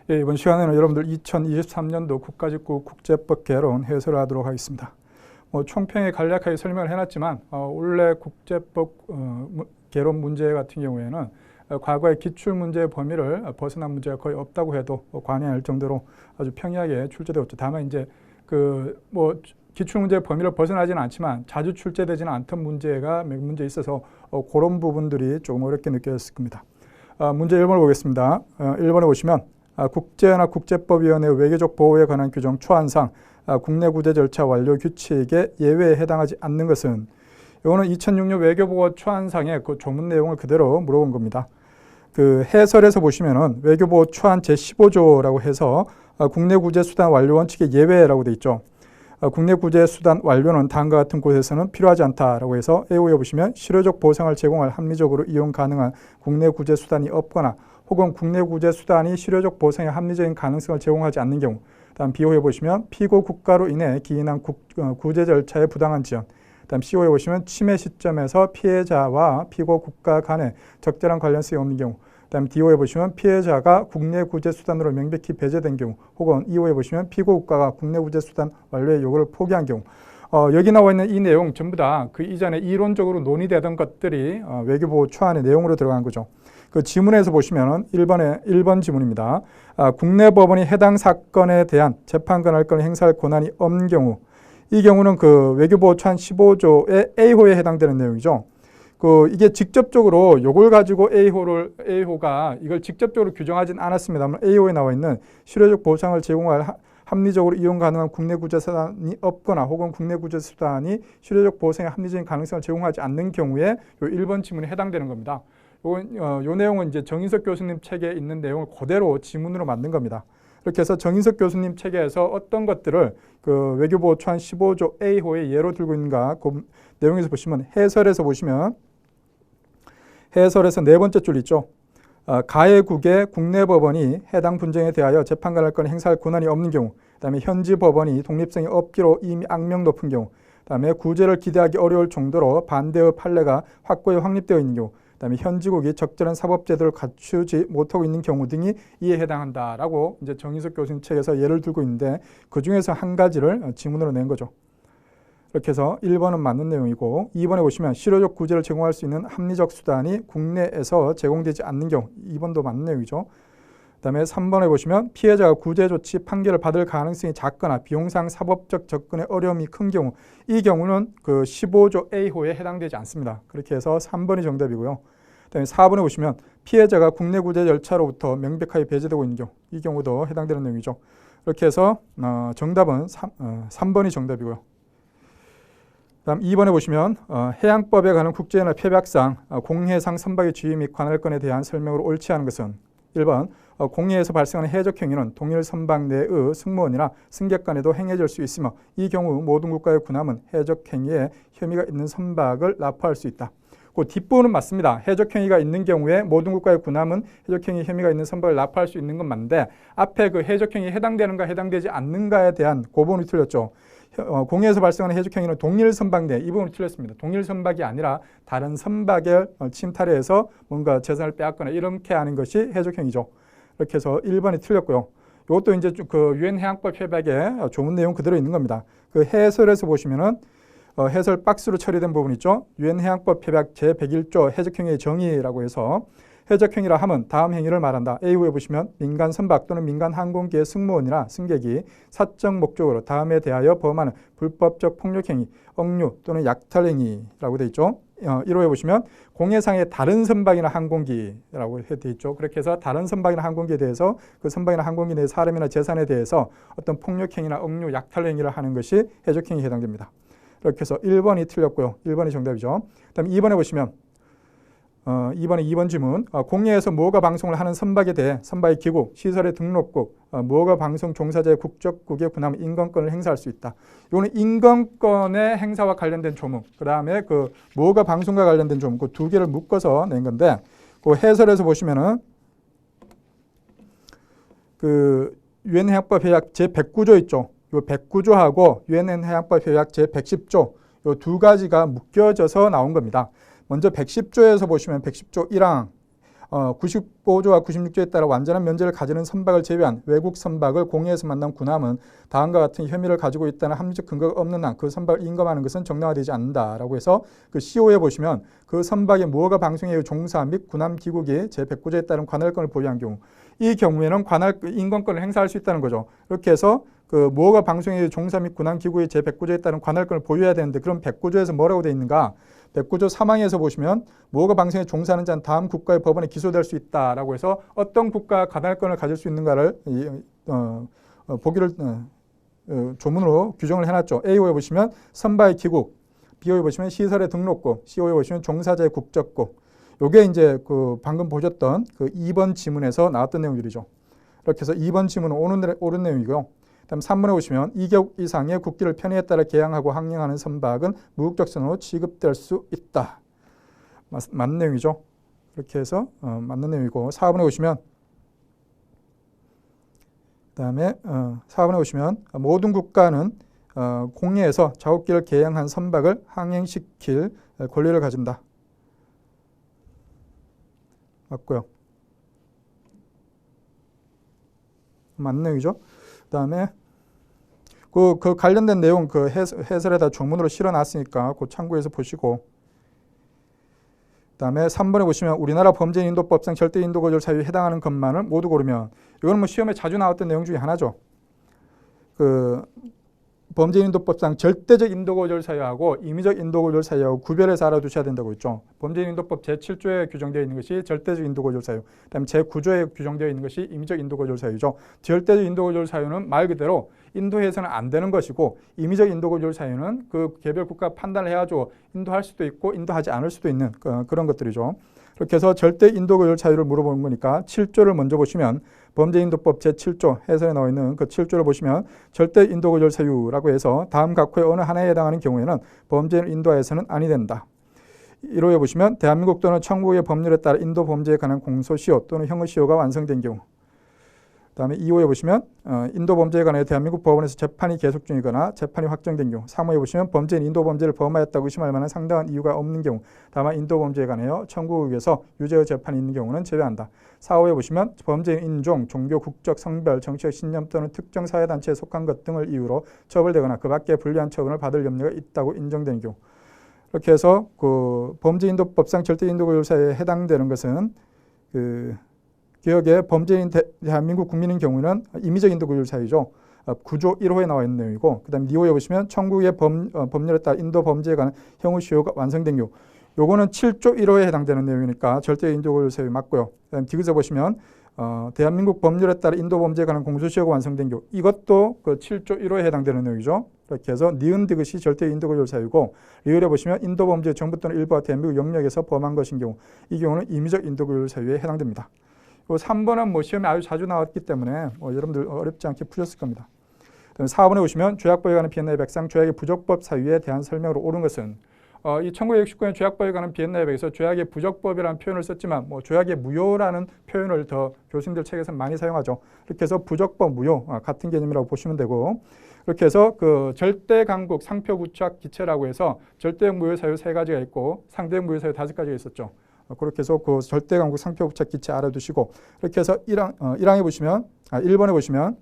예, 이번 시간에는 여러분들 2023년도 국가직구 국제법 개론 해설을 하도록 하겠습니다. 총평에 간략하게 설명을 해놨지만 원래 국제법 개론 문제 같은 경우에는 과거의 기출문제의 범위를 벗어난 문제가 거의 없다고 해도 과언할 정도로 아주 평이하게 출제되었죠. 다만 이제 기출문제의 범위를 벗어나지는 않지만 자주 출제되지는 않던 문제가 몇 문제 있어서 그런 부분들이 조금 어렵게 느껴졌을 겁니다. 문제 1번을 보겠습니다. 1번에 보시면 국제연합 국제법위원회 외교적 보호에 관한 규정 초안상 국내 구제 절차 완료 규칙에 예외에 해당하지 않는 것은, 이거는 2006년 외교보고 초안상의 그 조문 내용을 그대로 물어본 겁니다. 그 해설에서 보시면은 외교보고 초안 제15조라고 해서 국내 구제 수단 완료 원칙의 예외라고 돼 있죠. 국내 구제 수단 완료는 다음과 같은 곳에서는 필요하지 않다라고 해서 A5에 보시면 실효적 보상을 제공할 합리적으로 이용 가능한 국내 구제 수단이 없거나 혹은 국내 구제 수단이 실효적 보상의 합리적인 가능성을 제공하지 않는 경우, 다음 B5에 보시면 피고 국가로 인해 기인한 구제 절차의 부당한 지연, 다음 C5에 보시면 침해 시점에서 피해자와 피고 국가 간에 적절한 관련성이 없는 경우, 다음 D5에 보시면 피해자가 국내 구제 수단으로 명백히 배제된 경우, 혹은 E5에 보시면 피고 국가가 국내 구제 수단 완료의 요구를 포기한 경우, 여기 나와 있는 이 내용 전부 다 그 이전에 이론적으로 논의되던 것들이 외교보호 초안의 내용으로 들어간 거죠. 그 지문에서 보시면은 1번 지문입니다. 국내 법원이 해당 사건에 대한 재판 권할권을 행사할 권한이 없는 경우, 이 경우는 그 외교보호 초안 15조의 A호에 해당되는 내용이죠. 이게 직접적으로 요걸 가지고 A호가 이걸 직접적으로 규정하진 않았습니다만 A호에 나와 있는 실효적 보상을 제공할 합리적으로 이용 가능한 국내 구제 수단이 없거나 혹은 국내 구제 수단이 실효적 보상의 합리적인 가능성을 제공하지 않는 경우에 요 1번 지문에 해당되는 겁니다. 요 내용은 이제 정인석 교수님 책에 있는 내용을 그대로 지문으로 만든 겁니다. 이렇게 해서 정인석 교수님 책에서 어떤 것들을 그 외교보호 초안 15조 A호의 예로 들고 있는가, 그 내용에서 보시면 해설에서 보시면 해설에서 네 번째 줄 있죠. 가해국의 국내 법원이 해당 분쟁에 대하여 재판 권할권을 행사할 권한이 없는 경우, 그다음에 현지 법원이 독립성이 없기로 이미 악명 높은 경우, 그다음에 구제를 기대하기 어려울 정도로 반대의 판례가 확고히 확립되어 있는 경우, 그다음에 현지국이 적절한 사법제도를 갖추지 못하고 있는 경우 등이 이에 해당한다라고 이제 정인석 교수님 책에서 예를 들고 있는데, 그 중에서 한 가지를 지문으로 낸 거죠. 이렇게 해서 1번은 맞는 내용이고, 2번에 보시면 실효적 구제를 제공할 수 있는 합리적 수단이 국내에서 제공되지 않는 경우, 2번도 맞는 내용이죠. 그다음에 3번에 보시면 피해자가 구제 조치 판결을 받을 가능성이 작거나 비용상 사법적 접근의 어려움이 큰 경우, 이 경우는 그 15조 A호에 해당되지 않습니다. 그렇게 해서 3번이 정답이고요. 그다음에 4번에 보시면 피해자가 국내 구제 절차로부터 명백하게 배제되고 있는 경우, 이 경우도 해당되는 내용이죠. 이렇게 해서 정답은 3번이 정답이고요. 다음 2번에 보시면 해양법에 관한 국제연합 협약상 공해상 선박의 지위 및 관할권에 대한 설명으로 옳지 않은 것은, 1번 공해에서 발생하는 해적 행위는 동일 선박 내의 승무원이나 승객 간에도 행해질 수 있으며, 이 경우 모든 국가의 군함은 해적 행위에 혐의가 있는 선박을 납포할 수 있다. 그 뒷부분은 맞습니다. 해적 행위가 있는 경우에 모든 국가의 군함은 해적 행위 혐의가 있는 선박을 납포할 수 있는 건 맞는데, 앞에 그 해적 행위에 해당되는가 해당되지 않는가에 대한 그 부분이 틀렸죠. 공해에서 발생하는 해적 행위는 동일 선박 내, 이 부분이 틀렸습니다. 동일 선박이 아니라 다른 선박을 침탈해서 뭔가 재산을 빼앗거나 이렇게 하는 것이 해적 행위죠. 이렇게 해서 1번이 틀렸고요. 이것도 이제 그 유엔 해양법 협약에 좋은 내용 그대로 있는 겁니다. 그 해설에서 보시면은 해설 박스로 처리된 부분 있죠. 유엔 해양법 협약 제101조 해적 행위의 정의라고 해서, 해적 행위라 함은 다음 행위를 말한다. A부에 보시면 민간 선박 또는 민간 항공기의 승무원이나 승객이 사적 목적으로 다음에 대하여 범하는 불법적 폭력 행위, 억류 또는 약탈 행위라고 되어 있죠. 1호에 보시면 공해상의 다른 선박이나 항공기라고 되어 있죠. 그렇게 해서 다른 선박이나 항공기에 대해서 그 선박이나 항공기 내 사람이나 재산에 대해서 어떤 폭력 행위나 억류, 약탈 행위를 하는 것이 해적 행위에 해당됩니다. 이렇게 해서 1번이 틀렸고요. 1번이 정답이죠. 그다음에 2번에 보시면 2번 지문, 공해에서 무허가 방송을 하는 선박에 대해 선박의 기국, 시설의 등록국, 무허가 방송 종사자의 국적국의 군함 인권권을 행사할 수 있다. 이거는 인권권의 행사와 관련된 조문, 그 다음에 그 무허가 방송과 관련된 조문, 그 두 개를 묶어서 낸 건데, 그 해설에서 보시면은 그 유엔 해양법 협약 제109조 있죠. 요 109조하고 유엔 해양법 협약 제110조, 요 두 가지가 묶여져서 나온 겁니다. 먼저 110조에서 보시면 110조 1항, 95조와 96조에 따라 완전한 면제를 가지는 선박을 제외한 외국 선박을 공해에서 만난 군함은 다음과 같은 혐의를 가지고 있다는 합리적 근거가 없는 한 그 선박을 임금하는 것은 정당화되지 않는다라고 해서 그 CO에 보시면 그 선박의 무허가 방송의 종사 및 군함 기국이 제109조에 따른 관할권을 보유한 경우 이 경우에는 인권권을 행사할 수 있다는 거죠. 이렇게 해서 그 무허가 방송의 종사 및 군함 기구의 제109조에 따른 관할권을 보유해야 되는데 그럼 109조에서 뭐라고 되어 있는가? 109조 3항에서 보시면 무허가 방송에 종사하는 자는 다음 국가의 법원에 기소될 수 있다라고 해서 어떤 국가가 관할권을 가질 수 있는가를 보기를 조문으로 규정을 해놨죠. A호에 보시면 선박의 기국, B호에 보시면 시설의 등록국, C호에 보시면 종사자의 국적국. 요게 이제 그 방금 보셨던 그 2번 지문에서 나왔던 내용들이죠. 이렇게 해서 2번 지문은 옳은 내용이고요. 그다음 3번에 보시면 2개국 이상의 국기를 편의에 따라 개항하고 항행하는 선박은 무국적선으로 취급될 수 있다. 맞는 내용이죠. 그렇게 해서 맞는 내용이고 4번에 보시면 그다음에 4번에 보시면 모든 국가는 공해에서 작업기를 개항한 선박을 항행시킬 권리를 가진다. 맞고요. 맞는 내용이죠. 그다음에 그 관련된 내용 그 해설에다 조문으로 실어놨으니까 그 참고해서 보시고 그다음에 3번에 보시면 우리나라 범죄인도법상 절대 인도거절 사유에 해당하는 것만을 모두 고르면 이거는 뭐 시험에 자주 나왔던 내용 중에 하나죠. 그 범죄인도법상 절대적 인도거절 사유하고 임의적 인도거절 사유하고 구별해서 알아두셔야 된다고 했죠. 범죄인도법 제7조에 규정되어 있는 것이 절대적 인도거절 사유, 그다음에 제9조에 규정되어 있는 것이 임의적 인도거절 사유죠. 절대적 인도거절 사유는 말 그대로 인도해서는 안 되는 것이고 임의적 인도거절 사유는 그 개별 국가 판단을 해가지고 인도할 수도 있고 인도하지 않을 수도 있는 그런 것들이죠. 그렇게 해서 절대 인도거절 사유를 물어보는 거니까 7조를 먼저 보시면 범죄인도법 제7조 해설에 나와 있는 그 7조를 보시면 절대 인도거절 사유라고 해서 다음 각호의 어느 하나에 해당하는 경우에는 범죄를 인도하여서는 아니 된다. 1호에 보시면 대한민국 또는 천국의 법률에 따라 인도 범죄에 관한 공소시효 또는 형의시효가 완성된 경우. 그다음에 2호에 보시면 인도 범죄에 관해 대한민국 법원에서 재판이 계속 중이거나 재판이 확정된 경우. 3호에 보시면 범죄인 인도 범죄를 범하였다고 의심할 만한 상당한 이유가 없는 경우. 다만 인도 범죄에 관하여 천국에서 유죄의 재판이 있는 경우는 제외한다. 4호에 보시면 범죄인 인종, 종교, 국적, 성별, 정치적 신념 또는 특정 사회단체에 속한 것 등을 이유로 처벌되거나 그 밖에 불리한 처분을 받을 염려가 있다고 인정된 경우. 이렇게 해서 그 범죄인도법상 절대인도거절 사유에 해당되는 것은 기억에 범죄인 대한민국 국민인 경우는 임의적 인도거절 사유죠. 9조 1호에 나와 있는 내용이고 그 다음에 2호에 보시면 천국의 법률에 따라 인도 범죄에 관한 형의시효가 완성된 경우. 요거는 7조 1호에 해당되는 내용이니까 절대 인도거절 사유 맞고요. 그 다음에 디귿에 보시면 대한민국 법률에 따라 인도 범죄에 관한 공소시효가 완성된 경우. 이것도 그 7조 1호에 해당되는 내용이죠. 이렇게 해서 니은 디귿이 절대 인도거절 사유고 리을에 보시면 인도 범죄 정부 또는 일부가 대한민국 영역에서 범한 것인 경우. 이 경우는 임의적 인도거절 사유에 해당됩니다. 3번은 뭐 시험에 아주 자주 나왔기 때문에 여러분들 어렵지 않게 푸셨을 겁니다. 4번에 보시면 조약법에 관한 비엔나의 백상 조약의 부적법 사유에 대한 설명으로 옳은 것은 이 1969년 조약법에 관한 비엔나의 백에서 조약의 부적법이라는 표현을 썼지만 뭐 조약의 무효라는 표현을 더 교수님들 책에서 많이 사용하죠. 이렇게 해서 부적법, 무효 같은 개념이라고 보시면 되고 이렇게 해서 그 절대 강국 상표 부착 기체라고 해서 절대적 무효 사유 3가지가 있고 상대적 무효 사유 5가지가 있었죠. 그렇게 해서 그 절대 강국 상표 부착 기체 알아두시고 이렇게 해서 1항에 보시면 1번에 보시면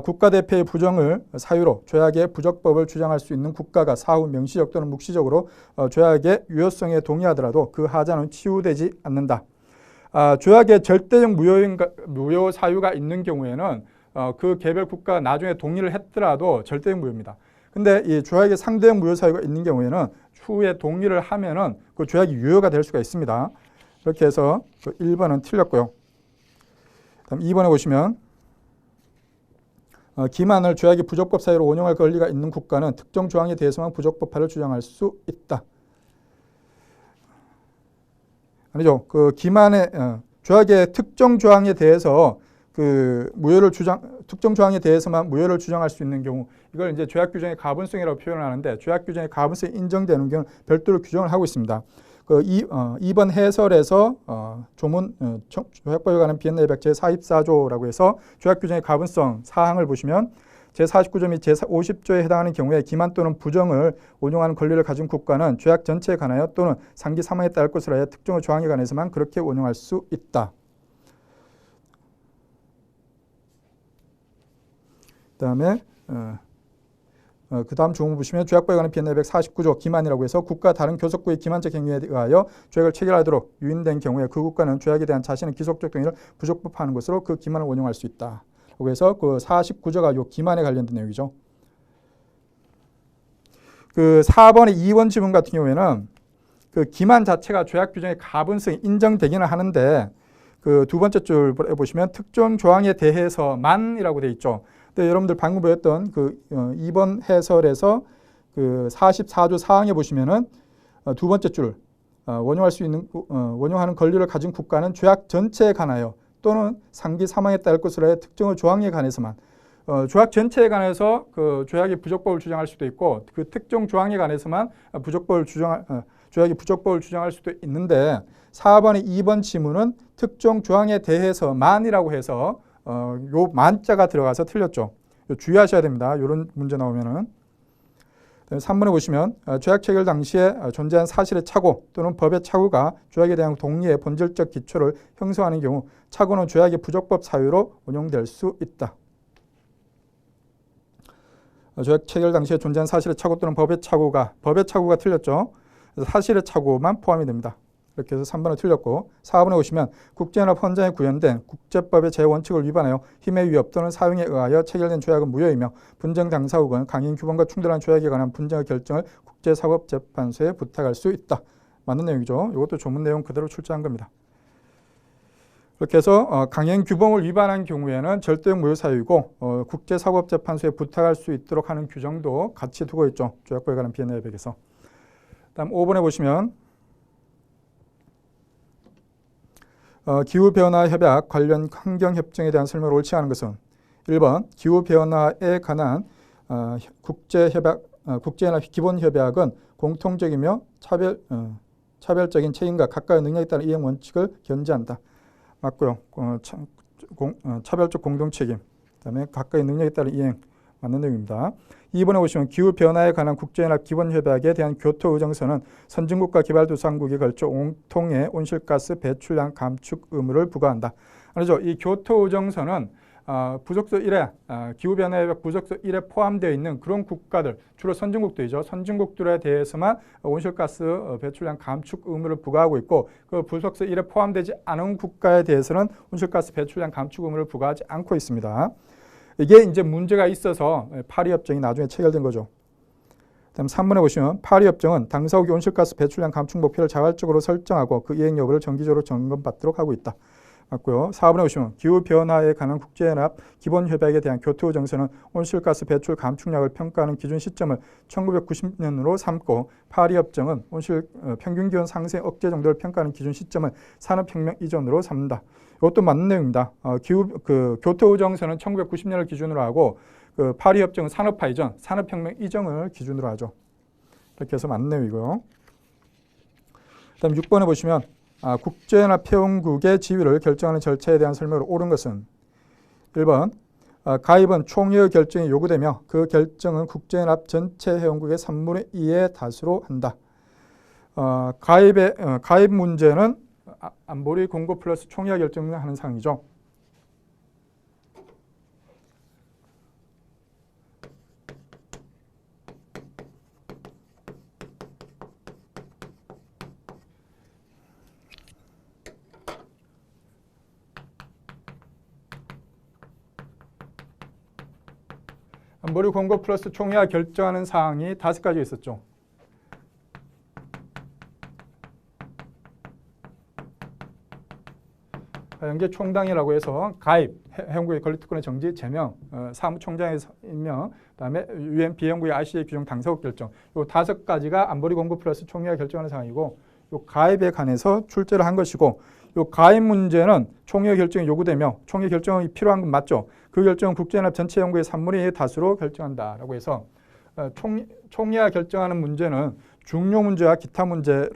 국가대표의 부정을 사유로 조약의 부적법을 주장할 수 있는 국가가 사후 명시적 또는 묵시적으로 조약의 유효성에 동의하더라도 그 하자는 치유되지 않는다. 조약의 절대적 무효 사유가 있는 경우에는 그 개별 국가가 나중에 동의를 했더라도 절대적 무효입니다. 근데 이 조약의 상대적 무효 사유가 있는 경우에는 추후에 동의를 하면은 그 조약이 유효가 될 수가 있습니다. 이렇게 해서 1번은 틀렸고요. 다음 2번에 보시면 기만을 조약의 부적법 사유로 원용할 권리가 있는 국가는 특정 조항에 대해서만 부적법화를 주장할 수 있다. 아니죠. 그 기만의 조약의 특정 조항에 대해서 특정 조항에 대해서만 무효를 주장할 수 있는 경우 이걸 이제 조약 규정의 가분성이라고 표현을 하는데 조약 규정의 가분성이 인정되는 경우는 별도로 규정을 하고 있습니다. 2번 해설에서 조문 조약법에 관한 비엔나의 백제 44조라고 해서 조약 규정의 가분성 사항을 보시면 제49조 및 제50조에 해당하는 경우에 기만 또는 부정을 원용하는 권리를 가진 국가는 조약 전체에 관하여 또는 상기 사망에 따를 것으로 하여 특정의 조항에 관해서만 그렇게 원용할 수 있다. 그다음에 그 다음 조문 보시면 조약법에 관한 비엔나 149조 기만이라고 해서 국가 다른 교섭국의 기만적 행위에 의하여 조약을 체결하도록 유인된 경우에 그 국가는 조약에 대한 자신의 기속적 동의를 부적법화하는 것으로 그 기만을 원용할 수 있다. 라고 해서 그 49조가 요 기만에 관련된 내용이죠. 그 4번의 2번 지문 같은 경우에는 그 기만 자체가 조약 규정의 가분성이 인정되기는 하는데 그 두 번째 줄에 보시면 특정 조항에 대해서만이라고 되어 있죠. 근데 여러분들 방금 보였던 그 2번 해설에서 그 44조 4항에 보시면은 두 번째 줄 원용할 수 있는 원용하는 권리를 가진 국가는 조약 전체에 관하여 또는 상기 사망에 따를 것으로 해 특정의 조항에 관해서만 조약 전체에 관해서 그 조약이 부적법을 주장할 수도 있고 그 특정 조항에 관해서만 조약이 부적법을 주장할 수도 있는데 4번의 2번 지문은 특정 조항에 대해서만이라고 해서 요 만자가 들어가서 틀렸죠. 주의하셔야 됩니다. 이런 문제 나오면은. 3번에 보시면 조약 체결 당시에 존재한 사실의 착오 또는 법의 착오가 조약에 대한 동의의 본질적 기초를 형성하는 경우 착오는 조약의 부적법 사유로 원용될 수 있다. 조약 체결 당시에 존재한 사실의 착오 또는 법의 착오가 틀렸죠. 그래서 사실의 착오만 포함이 됩니다. 이렇게 해서 3번을 틀렸고 4번에 보시면 국제연합 헌장에 구현된 국제법의 제원칙을 위반하여 힘의 위협 또는 사용에 의하여 체결된 조약은 무효이며 분쟁 당사국은 강행 규범과 충돌한 조약에 관한 분쟁의 결정을 국제사법재판소에 부탁할 수 있다. 맞는 내용이죠. 이것도 조문 내용 그대로 출제한 겁니다. 그렇게 해서 강행 규범을 위반한 경우에는 절대적 무효 사유이고 국제사법재판소에 부탁할 수 있도록 하는 규정도 같이 두고 있죠. 조약법에 관한 비엔나 협약에서. 다음 5번에 보시면 기후변화 협약 관련 환경협정에 대한 설명을 옳지 않은 것은 1번 기후변화에 관한 국제연합 기본협약은 공통적이며 차별적인 책임과 각각의 능력에 따른 이행 원칙을 견지한다. 맞고요. 차별적 공동책임, 그다음에 각각의 능력에 따른 이행 맞는 내용입니다. 2번에 보시면 기후변화에 관한 국제연합 기본협약에 대한 교토의정서는 선진국과 개발도상국에 걸쳐 공통의 온실가스 배출량 감축 의무를 부과한다. 아니죠. 이 교토의정서는 부속서 1에 기후변화협약 부속서 1에 포함되어 있는 그런 국가들, 주로 선진국들이죠. 선진국들에 대해서만 온실가스 배출량 감축 의무를 부과하고 있고 그 부속서 1에 포함되지 않은 국가에 대해서는 온실가스 배출량 감축 의무를 부과하지 않고 있습니다. 이게 이제 문제가 있어서 파리협정이 나중에 체결된 거죠. 다음 3번에 보시면 파리협정은 당사국이 온실가스 배출량 감축 목표를 자발적으로 설정하고 그 이행 여부를 정기적으로 점검받도록 하고 있다. 맞고요. 4번에 보시면 기후변화에 관한 국제연합 기본협약에 대한 교토의정서는 온실가스 배출 감축량을 평가하는 기준 시점을 1990년으로 삼고 파리협정은 평균기온 상승 억제 정도를 평가하는 기준 시점을 산업혁명 이전으로 삼는다. 이것도 맞는 내용입니다. 교토의정서는 1990년을 기준으로 하고 그 파리협정은 산업화 이전, 산업혁명 이전을 기준으로 하죠. 이렇게 해서 맞는 내용이고요. 그다음 6번에 보시면 국제연합 회원국의 지위를 결정하는 절차에 대한 설명으로 옳은 것은 1번 가입은 총회의 결정이 요구되며 그 결정은 국제연합 전체 회원국의 3분의 2의 다수로 한다. 가입 문제는 안보리 공고 플러스 총회가 결정하는 사항이죠. 안보리 공고 플러스 총회가 결정하는 사항이 5가지 있었죠. 연계총당이라고 해서 가입, 회원국의 권리특권의 정지, 제명, 사무총장의 임명, 그다음에 UN 비회원국의 RCA 규정 당사국 결정. 이 5가지가 안보리 공고 플러스 총회가 결정하는 사항이고, 이 가입에 관해서 출제를 한 것이고, 이 가입 문제는 총회 결정이 요구되며 총회 결정이 필요한 건 맞죠. 그 결정은 국제연합 전체 회원국의 3분의 2의 다수로 결정한다라고 해서 총회가 결정하는 문제는 중요 문제와 기타 문제가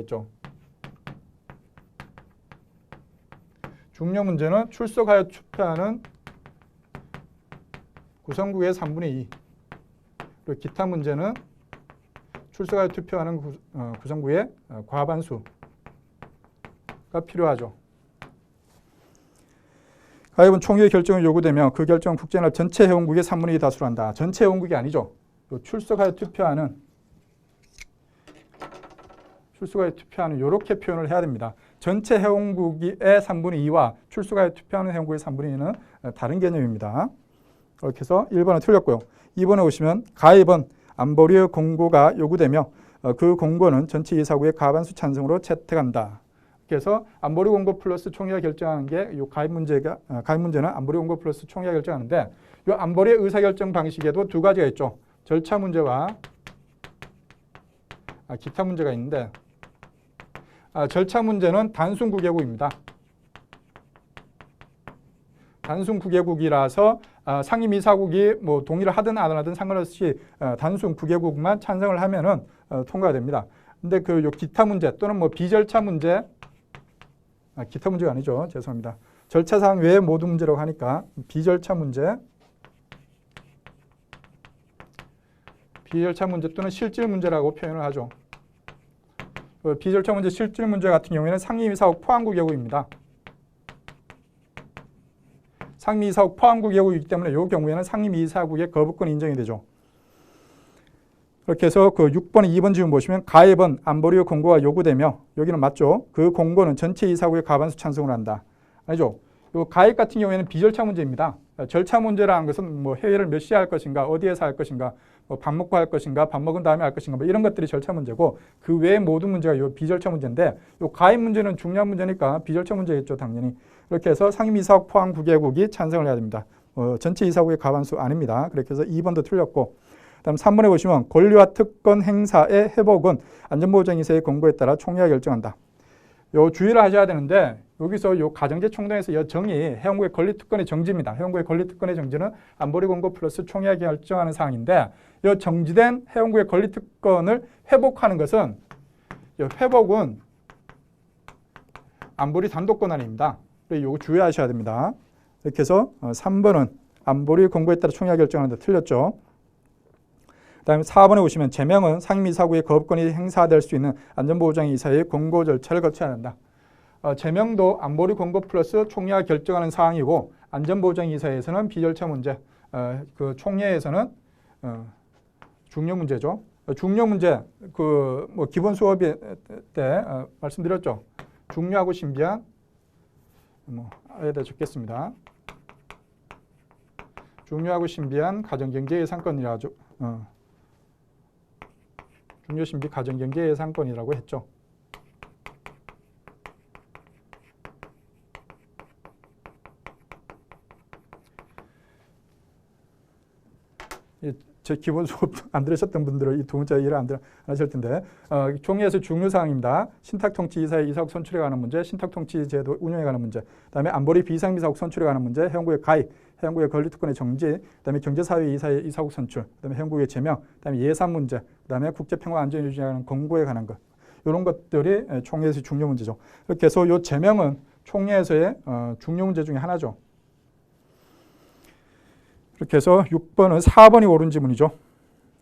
있죠. 중요 문제는 출석하여 투표하는 구성국의 3분의 2. 그리고 기타 문제는 출석하여 투표하는 구성국의 과반수가 필요하죠. 가입은 총회 결정이 요구되며 그 결정은 국제연합 전체 회원국의 3분의 2 다수로 한다. 전체 회원국이 아니죠. 출석하여 투표하는 이렇게 표현을 해야 됩니다. 전체 회원국의 3분의 2와 출석하여 투표하는 회원국의 3분의 2는 다른 개념입니다. 이렇게 해서 1번은 틀렸고요. 2번에 오시면 가입은 안보리의 공고가 요구되며 그 공고는 전체 이사국의 과반수 찬성으로 채택한다. 그래서 안보리 공고 플러스 총회가 결정하는 게 이 가입 문제는 안보리 공고 플러스 총회가 결정하는데 이 안보리의 의사결정 방식에도 두 가지가 있죠. 절차 문제와 기타 문제가 있는데 절차 문제는 단순 9개국입니다. 단순 9개국이라서 상임이사국이 뭐 동의를 하든 안 하든 상관없이 단순 9개국만 찬성을 하면은 통과가 됩니다. 근데 그 기타 문제 또는 뭐 비절차 문제, 기타 문제가 아니죠. 죄송합니다. 절차상 외의 모든 문제라고 하니까 비절차 문제 또는 실질 문제라고 표현을 하죠. 비절차 문제, 실질 문제 같은 경우에는 상임이사국 포함국 여국입니다. 상임이사국 포함국 여국이기 때문에 이 경우에는 상임이사국의 거부권 인정이 되죠. 그렇게 해서 그 6번에 2번 지문 보시면 가입은 안보리의 공고가 요구되며 여기는 맞죠. 그 공고는 전체 이사국의 과반수 찬성을 한다. 아니죠. 요 가입 같은 경우에는 비절차 문제입니다. 절차 문제라는 것은 뭐 회의를 몇 시에 할 것인가, 어디에서 할 것인가, 뭐 밥 먹고 할 것인가, 밥 먹은 다음에 할 것인가, 뭐 이런 것들이 절차 문제고 그 외의 모든 문제가 요 비절차 문제인데 요 가입 문제는 중요한 문제니까 비절차 문제겠죠, 당연히. 이렇게 해서 상임이사국 포함 9개국이 찬성을 해야 됩니다. 전체 이사국의 과반수 아닙니다. 그렇게 해서 2번도 틀렸고 다음 3번에 보시면 권리와 특권 행사의 회복은 안전보장이사의 공고에 따라 총회가 결정한다. 요 주의를 하셔야 되는데 여기서 요 가정제 총동에서 이 정의 회원국의 권리 특권의 정지입니다. 회원국의 권리 특권의 정지는 안보리 공고 플러스 총회가 결정하는 사항인데 이 정지된 회원국의 권리 특권을 회복하는 것은 이 회복은 안보리 단독 권한입니다. 이거 주의하셔야 됩니다. 이렇게 해서 3번은 안보리 공고에 따라 총회가 결정하는데 틀렸죠. 그다음에 4번에 보시면 제명은 상임이사국의 거부권이 행사될 수 있는 안전보장이사의 공고 절차를 거쳐야 한다. 제명도 안보리 공고 플러스 총회가 결정하는 사항이고 안전보장이사에서는 비절차 문제, 그 총회에서는 중요 문제죠. 중요 문제 그 뭐 기본 수업 때 말씀드렸죠. 중요하고 신비한 뭐 아래다 적겠습니다. 중요하고 신비한 가정경제 예산권이라고 하죠. 중요신비 가정경제 예산권이라고 했죠. 제 기본 수업 안 들으셨던 분들은 이 두 문자 이해를 안 하실 텐데 총회에서 중요사항입니다. 신탁통치이사의 이사국 선출에 관한 문제, 신탁통치제도 운영에 관한 문제, 그다음에 안보리 비상비사국 선출에 관한 문제, 회원국의 가입, 회원국의 권리특권의 정지, 그다음에 경제사회이사의 이사국 선출, 그다음에 회원국의 제명, 그다음에 예산 문제, 그다음에 국제평화 안전 유지에 관한 공고에 관한 것 이런 것들이 총회에서의 중요 문제죠. 그렇게 해서 이 제명은 총회에서의 중요 문제 중에 하나죠. 이렇게 해서 6번은 4번이 옳은 지문이죠.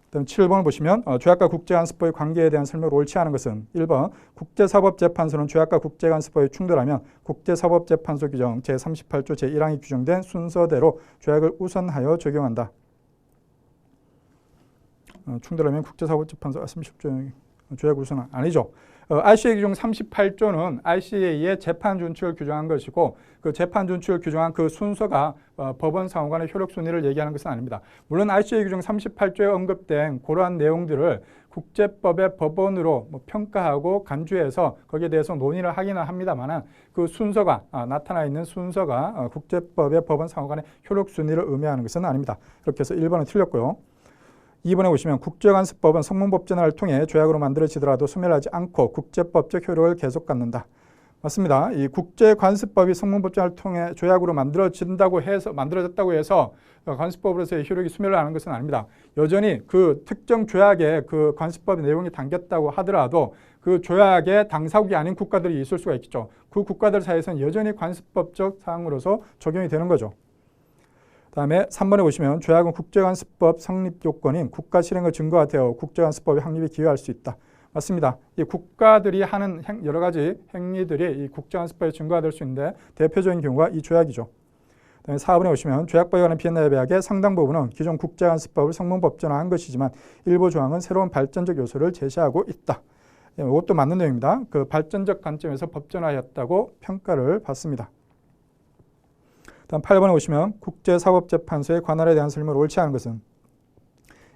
그다음 7번을 보시면 조약과 국제관습법의 관계에 대한 설명을 옳지 않은 것은 1번 국제사법재판소는 조약과 국제관습법에 충돌하면 국제사법재판소 규정 제38조 제1항이 규정된 순서대로 조약을 우선하여 적용한다. 충돌하면 국제사법재판소 30조 조약 우선은 아니죠. RCA 규정 38조는 RCA의 재판 준칙을 규정한 것이고 그 재판 준칙을 규정한 그 순서가 법원 상호간의 효력 순위를 얘기하는 것은 아닙니다. 물론 RCA 규정 38조에 언급된 그러한 내용들을 국제법의 법원으로 평가하고 간주해서 거기에 대해서 논의를 하기는 합니다만 그 순서가 나타나 있는 순서가 국제법의 법원 상호간의 효력 순위를 의미하는 것은 아닙니다. 이렇게 해서 1번은 틀렸고요. 2번에 보시면 국제관습법은 성문법전화를 통해 조약으로 만들어지더라도 소멸하지 않고 국제법적 효력을 계속 갖는다. 맞습니다. 이 국제관습법이 성문법전화를 통해 조약으로 만들어졌다고 해서 관습법으로서의 효력이 소멸하는 것은 아닙니다. 여전히 그 특정 조약에 그 관습법의 내용이 담겼다고 하더라도 그 조약의 당사국이 아닌 국가들이 있을 수가 있겠죠. 그 국가들 사이에서는 여전히 관습법적 사항으로서 적용이 되는 거죠. 다음에 3번에 보시면 조약은 국제관습법 성립 요건인 국가 실행의 증거가 되어 국제관습법의 확립에 기여할 수 있다. 맞습니다. 이 국가들이 하는 여러 가지 행위들이 이 국제관습법의 증거가 될 수 있는데 대표적인 경우가 이 조약이죠. 다음에 4번에 보시면 조약법에 관한 비엔나 협약의 상당 부분은 기존 국제관습법을 성문법전화한 것이지만 일부 조항은 새로운 발전적 요소를 제시하고 있다. 이것도 맞는 내용입니다. 그 발전적 관점에서 법전화했다고 평가를 받습니다. 다음 8번에 보시면 국제사법재판소의 관할에 대한 설명을 옳지 않은 것은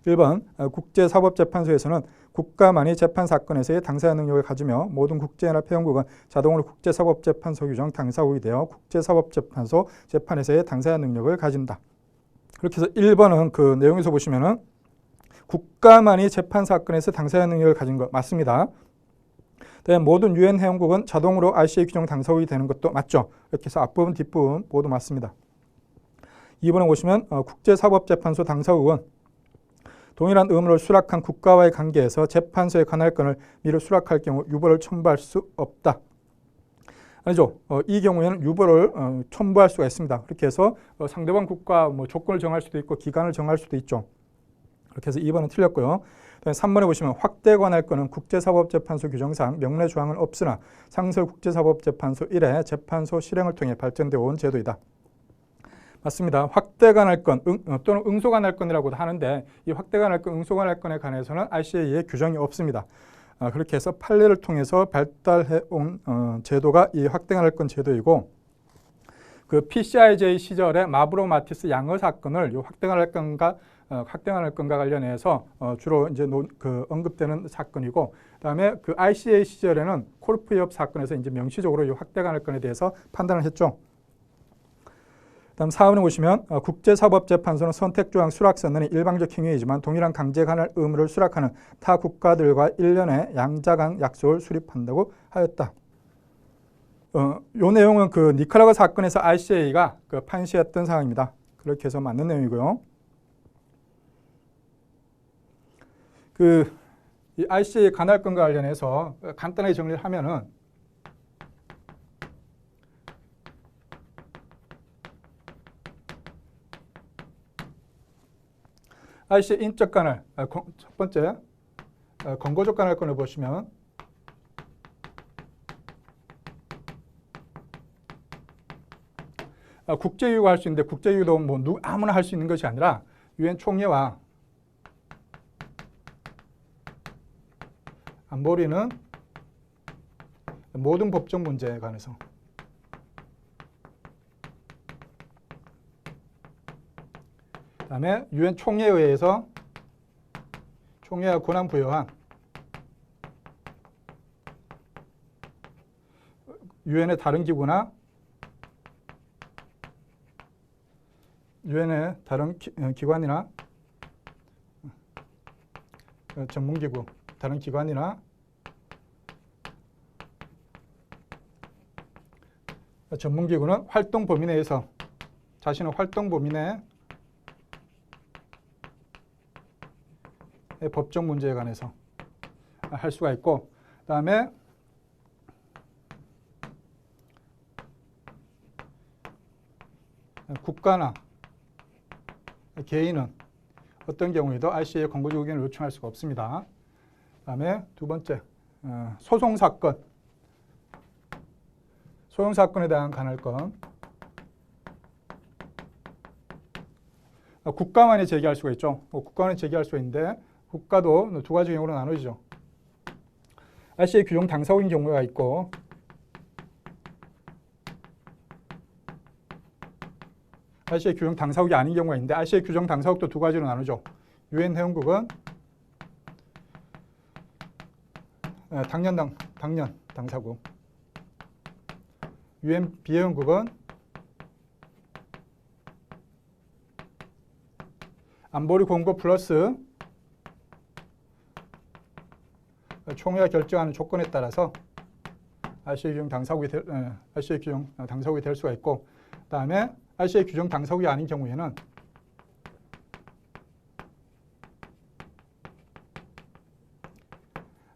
1번 국제사법재판소에서는 국가만이 재판 사건에서의 당사자 능력을 가지며 모든 국제연합 회원국은 자동으로 국제사법재판소 규정 당사국이 되어 국제사법재판소 재판에서의 당사자 능력을 가진다. 그렇게 해서 1번은 그 내용에서 보시면은 국가만이 재판 사건에서 당사자 능력을 가진 것 맞습니다. 모든 유엔 회원국은 자동으로 RCA 규정 당사국이 되는 것도 맞죠. 이렇게 해서 앞부분 뒷부분 모두 맞습니다. 2번에 보시면 국제사법재판소 당사국은 동일한 의무를 수락한 국가와의 관계에서 재판소의 관할권을 미리 수락할 경우 유보를 첨부할 수 없다. 아니죠. 이 경우에는 유보를 첨부할 수가 있습니다. 그렇게 해서 상대방 국가 조건을 정할 수도 있고 기간을 정할 수도 있죠. 그렇게 해서 2번은 틀렸고요. 3번에 보시면 확대 관할권은 국제사법재판소 규정상 명례 조항은 없으나 상설 국제사법재판소 1회 재판소 실행을 통해 발전되어 온 제도이다. 맞습니다. 확대 관할권 또는 응소 관할권이라고도 하는데 이 확대 관할권, 응소 관할권에 관해서는 RCA에 규정이 없습니다. 그렇게 해서 판례를 통해서 발달해 온 제도가 이 확대 관할권 제도이고 그 PCIJ 시절에 마브로 마티스 양어 사건을 이 확대 관할권과 관련해서 주로 이제 언급되는 사건이고, 그다음에 그 RCA 시절에는 콜프협 사건에서 이제 명시적으로 이 확대 관할권에 대해서 판단을 했죠. 다음 4번에 보시면 국제사법재판소는 선택조항 수락선언이 일방적 행위이지만 동일한 강제 관할 의무를 수락하는 타 국가들과 1년의 양자강 약속을 수립한다고 하였다. 이 내용은 그 니카라과 사건에서 RCA가 판시했던 사항입니다. 그렇게 해서 맞는 내용이고요. 이 RCA 관할권과 관련해서 간단하게 정리를 하면은 RCA 인적 관할, 첫 번째 권고적 관할권을 보시면 국제유효가 할 수 있는데 국제유효도 아무나 할 수 있는 것이 아니라 유엔 총회와 안보리는 모든 법적 문제에 관해서 그다음에 유엔 총회에 의해서 총회가 권한 부여한 유엔의 다른 기구나 유엔의 다른 기관이나 전문기구, 다른 기관이나 전문기구는 활동 범위 내에서 자신의 활동 범위 내 법적 문제에 관해서 할 수가 있고, 그다음에 국가나 개인은 어떤 경우에도 RCA의 권고적 의견을 요청할 수가 없습니다. 그다음에 두 번째, 소송사건. 소송사건에 대한 관할권. 국가만이 제기할 수가 있죠. 국가만이 제기할 수가 있는데 국가도 두 가지 경우로 나누어지죠. RCA 규정 당사국인 경우가 있고 RCA 규정 당사국이 아닌 경우가 있는데 RCA 규정 당사국도 두 가지로 나누죠. 유엔 회원국은 당연 당사국, 유엔 비회원국은 안보리 공고 플러스 총회가 결정하는 조건에 따라서 RCA 규정 당사국이 될 수가 있고, 그다음에 RCA 규정 당사국이 아닌 경우에는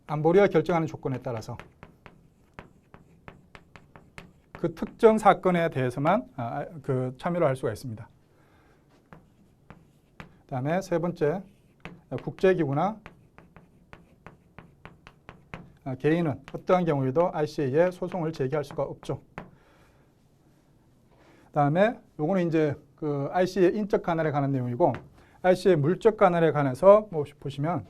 안보리가 결정하는 조건에 따라서 그 특정 사건에 대해서만 참여를 할 수가 있습니다. 그다음에 세 번째, 국제기구나 개인은 어떠한 경우에도 RCA에 소송을 제기할 수가 없죠. 그다음에 요거는 이제 그 RCA 인적 관할에 관한 내용이고, RCA 물적 관할에 관해서 뭐 보시면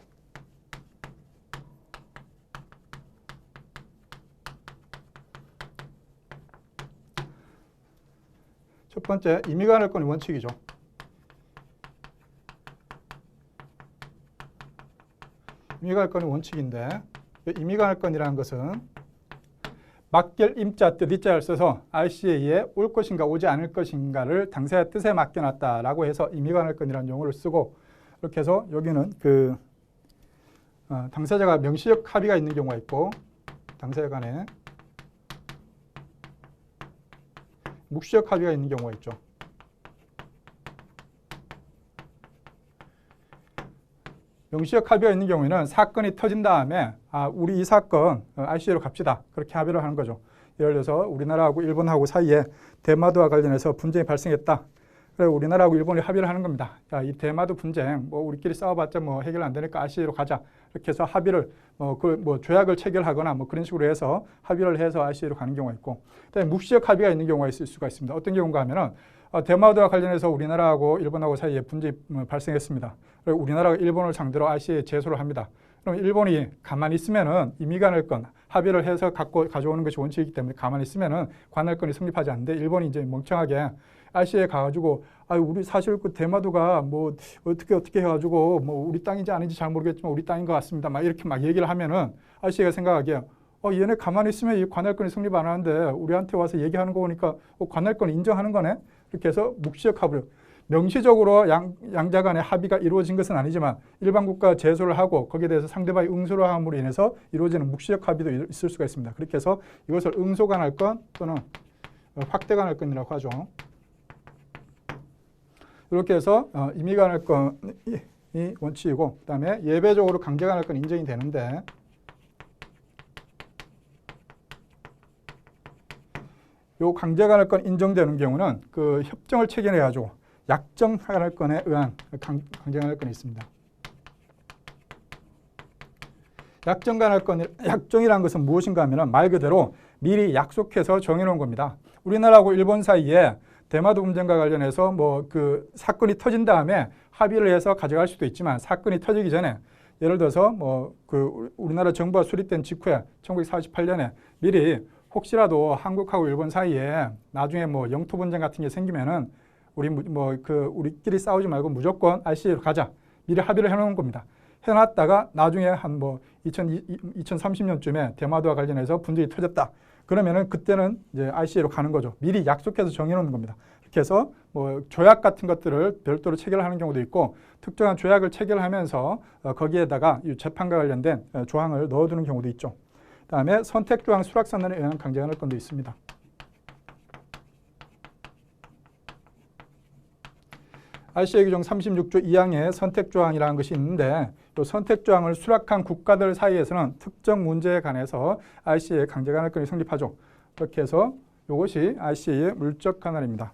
첫 번째, 임의관할권의 원칙이죠. 임의관할권의 원칙인데, 임의관할권이라는 것은 맡길 임자 뜻 이자를 써서 RCA에 올 것인가 오지 않을 것인가를 당사자의 뜻에 맡겨놨다라고 해서 임의관할권이라는 용어를 쓰고, 이렇게 해서 여기는 그 당사자가 명시적 합의가 있는 경우가 있고, 당사자 간에 묵시적 합의가 있는 경우가 있죠. 명시적 합의가 있는 경우에는 사건이 터진 다음에 우리 이 사건 RCA로 갑시다. 그렇게 합의를 하는 거죠. 예를 들어서 우리나라하고 일본하고 사이에 대마도와 관련해서 분쟁이 발생했다. 그래서 우리나라하고 일본이 합의를 하는 겁니다. 자, 이 대마도 분쟁 뭐 우리끼리 싸워봤자 뭐 해결 안 되니까 RCA로 가자. 이렇게 해서 합의를 조약을 체결하거나 뭐 그런 식으로 해서 합의를 해서 RCA로 가는 경우가 있고, 그다음에 묵시적 합의가 있는 경우가 있을 수가 있습니다. 어떤 경우인가 하면은 대마도와 관련해서 우리나라하고 일본하고 사이에 분쟁이 발생했습니다. 그리고 우리나라가 일본을 상대로 RCA에 제소를 합니다. 그럼 일본이 가만히 있으면은 임의관할권 합의를 해서 가져오는 것이 원칙이기 때문에 가만히 있으면은 관할권이 성립하지 않는데, 일본이 이제 멍청하게 RCA에 가가지고 우리 사실 그 대마도가 뭐 어떻게 해가지고 뭐 우리 땅인지 아닌지 잘 모르겠지만 우리 땅인 것 같습니다. 막 이렇게 막 얘기를 하면은 RCA가 생각하기에 얘네 가만히 있으면 이 관할권이 성립 안 하는데 우리한테 와서 얘기하는 거 보니까 관할권 인정하는 거네. 이렇게 해서 묵시적 합의, 명시적으로 양자 간의 합의가 이루어진 것은 아니지만 일반 국가가 제소를 하고 거기에 대해서 상대방이 응소를 함으로 인해서 이루어지는 묵시적 합의도 있을 수가 있습니다. 그렇게 해서 이것을 응소관할권 또는 확대관할권이라고 하죠. 이렇게 해서 임의관할권이 원칙이고, 그다음에 예외적으로 강제관할권 인정이 되는데, 요 강제관할권 인정되는 경우는 그 협정을 체결해 가지고 약정관할권에 의한 강제관할권이 있습니다. 약정이라는 것은 무엇인가 하면 말 그대로 미리 약속해서 정해놓은 겁니다. 우리나라하고 일본 사이에 대마도 분쟁과 관련해서 뭐 그 사건이 터진 다음에 합의를 해서 가져갈 수도 있지만, 사건이 터지기 전에 예를 들어서 뭐 그 우리나라 정부가 수립된 직후에 1948년에 미리 혹시라도 한국하고 일본 사이에 나중에 뭐 영토 분쟁 같은 게 생기면은 우리끼리 싸우지 말고 무조건 RCA로 가자. 미리 합의를 해놓은 겁니다. 해놨다가 나중에 한 뭐 2030년쯤에 대마도와 관련해서 분쟁이 터졌다. 그러면은 그때는 이제 RCA로 가는 거죠. 미리 약속해서 정해놓는 겁니다. 이렇게 해서 뭐 조약 같은 것들을 별도로 체결하는 경우도 있고, 특정한 조약을 체결하면서 거기에다가 이 재판과 관련된 조항을 넣어두는 경우도 있죠. 그다음에 선택조항 수락선언에 의한 강제관할권도 있습니다. RCA 규정 36조 2항에 선택조항이라는 것이 있는데, 이 선택조항을 수락한 국가들 사이에서는 특정 문제에 관해서 RCA의 강제관할권이 성립하죠. 이렇게 해서 이것이 RCA의 물적 관할입니다.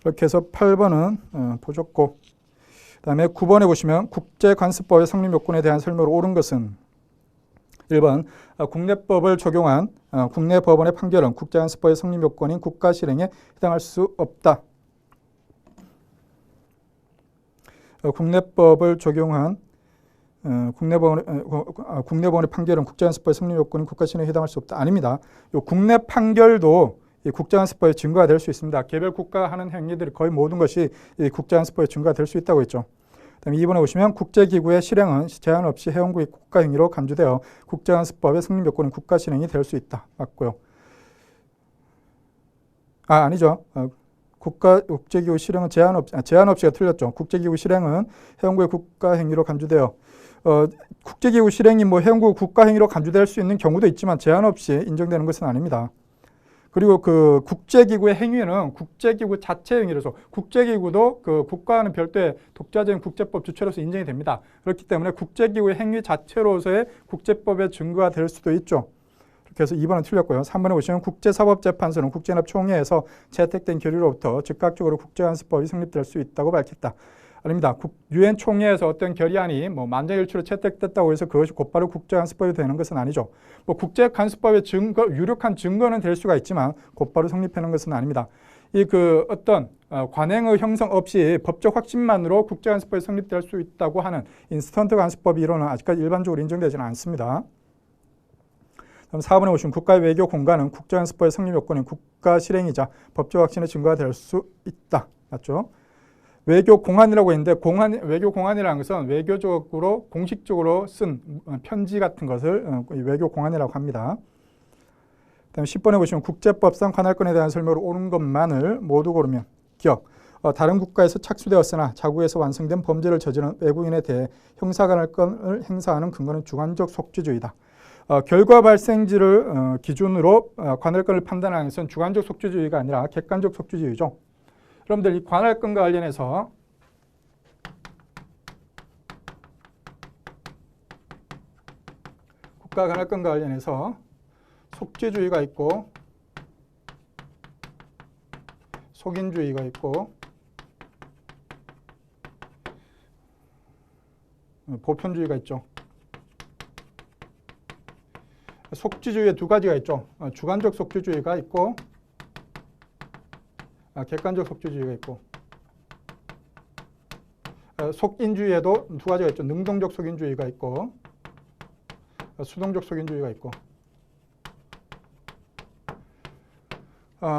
이렇게 해서 8번은 보셨고, 그다음에 9번에 보시면 국제관습법의 성립 요건에 대한 설명으로 옳은 것은 1번 국내법을 적용한 국내 법원의 판결은 국제관습법의 성립 요건인 국가 실행에 해당할 수 없다. 국내법을 적용한 국내법원의 판결은 국제관습법의 성립 요건인 국가 실행에 해당할 수 없다. 아닙니다. 이 국내 판결도 이 국제관습법의 증거가 될 수 있습니다. 개별 국가가 하는 행위들이 거의 모든 것이 이 국제관습법의 증거가 될 수 있다고 했죠. 그다음에 2번에 보시면 국제기구의 실행은 제한 없이 회원국의 국가 행위로 간주되어 국제관습법의 성립 요건인 국가 실행이 될 수 있다. 맞고요. 아니죠. 국제기구 실행은 제한 없이가 틀렸죠. 국제기구 실행은 회원국의 국가 행위로 간주되어 국제기구 실행이 뭐 회원국 국가 행위로 간주될 수 있는 경우도 있지만 제한 없이 인정되는 것은 아닙니다. 그리고 그 국제기구의 행위는 국제기구 자체 행위로서, 국제기구도 그 국가와는 별도의 독자적인 국제법 주체로서 인정이 됩니다. 그렇기 때문에 국제기구의 행위 자체로서의 국제법의 증거가 될 수도 있죠. 그래서 2번은 틀렸고요. 3번에 보시면 국제사법재판소는 국제연합총회에서 채택된 결의로부터 즉각적으로 국제관습법이 성립될 수 있다고 밝혔다. 아닙니다. 유엔 총회에서 어떤 결의안이 뭐 만장일치로 채택됐다고 해서 그것이 곧바로 국제관습법이 되는 것은 아니죠. 뭐 국제관습법의 증거, 유력한 증거는 될 수가 있지만 곧바로 성립하는 것은 아닙니다. 이 그 어떤 관행의 형성 없이 법적 확신만으로 국제관습법이 성립될 수 있다고 하는 인스턴트 관습법 이론은 아직까지 일반적으로 인정되지는 않습니다. 그럼 4번에 보시면 국가의 외교 공간은 국제관습법의 성립 요건인 국가 실행이자 법적 확신의 증거가 될 수 있다. 맞죠? 외교 공안이라고 했는데 외교 공안이라는 것은 외교적으로 공식적으로 쓴 편지 같은 것을 외교 공안이라고 합니다. 그다음에 10번에 보시면 국제법상 관할권에 대한 설명으로 옳은 것만을 모두 고르면 기억. 다른 국가에서 착수되었으나 자국에서 완성된 범죄를 저지른 외국인에 대해 형사관할권을 행사하는 근거는 주관적 속죄주의다. 결과 발생지를 기준으로 관할권을 판단하는 것은 주관적 속죄주의가 아니라 객관적 속죄주의죠. 여러분들 이 관할권과 관련해서 국가 관할권과 관련해서 속죄주의가 있고 속인주의가 있고 보편주의가 있죠. 속죄주의에 두 가지가 있죠. 주관적 속죄주의가 있고 객관적 속죄주의가 있고 속인주의에도 두 가지가 있죠. 능동적 속인주의가 있고 수동적 속인주의가 있고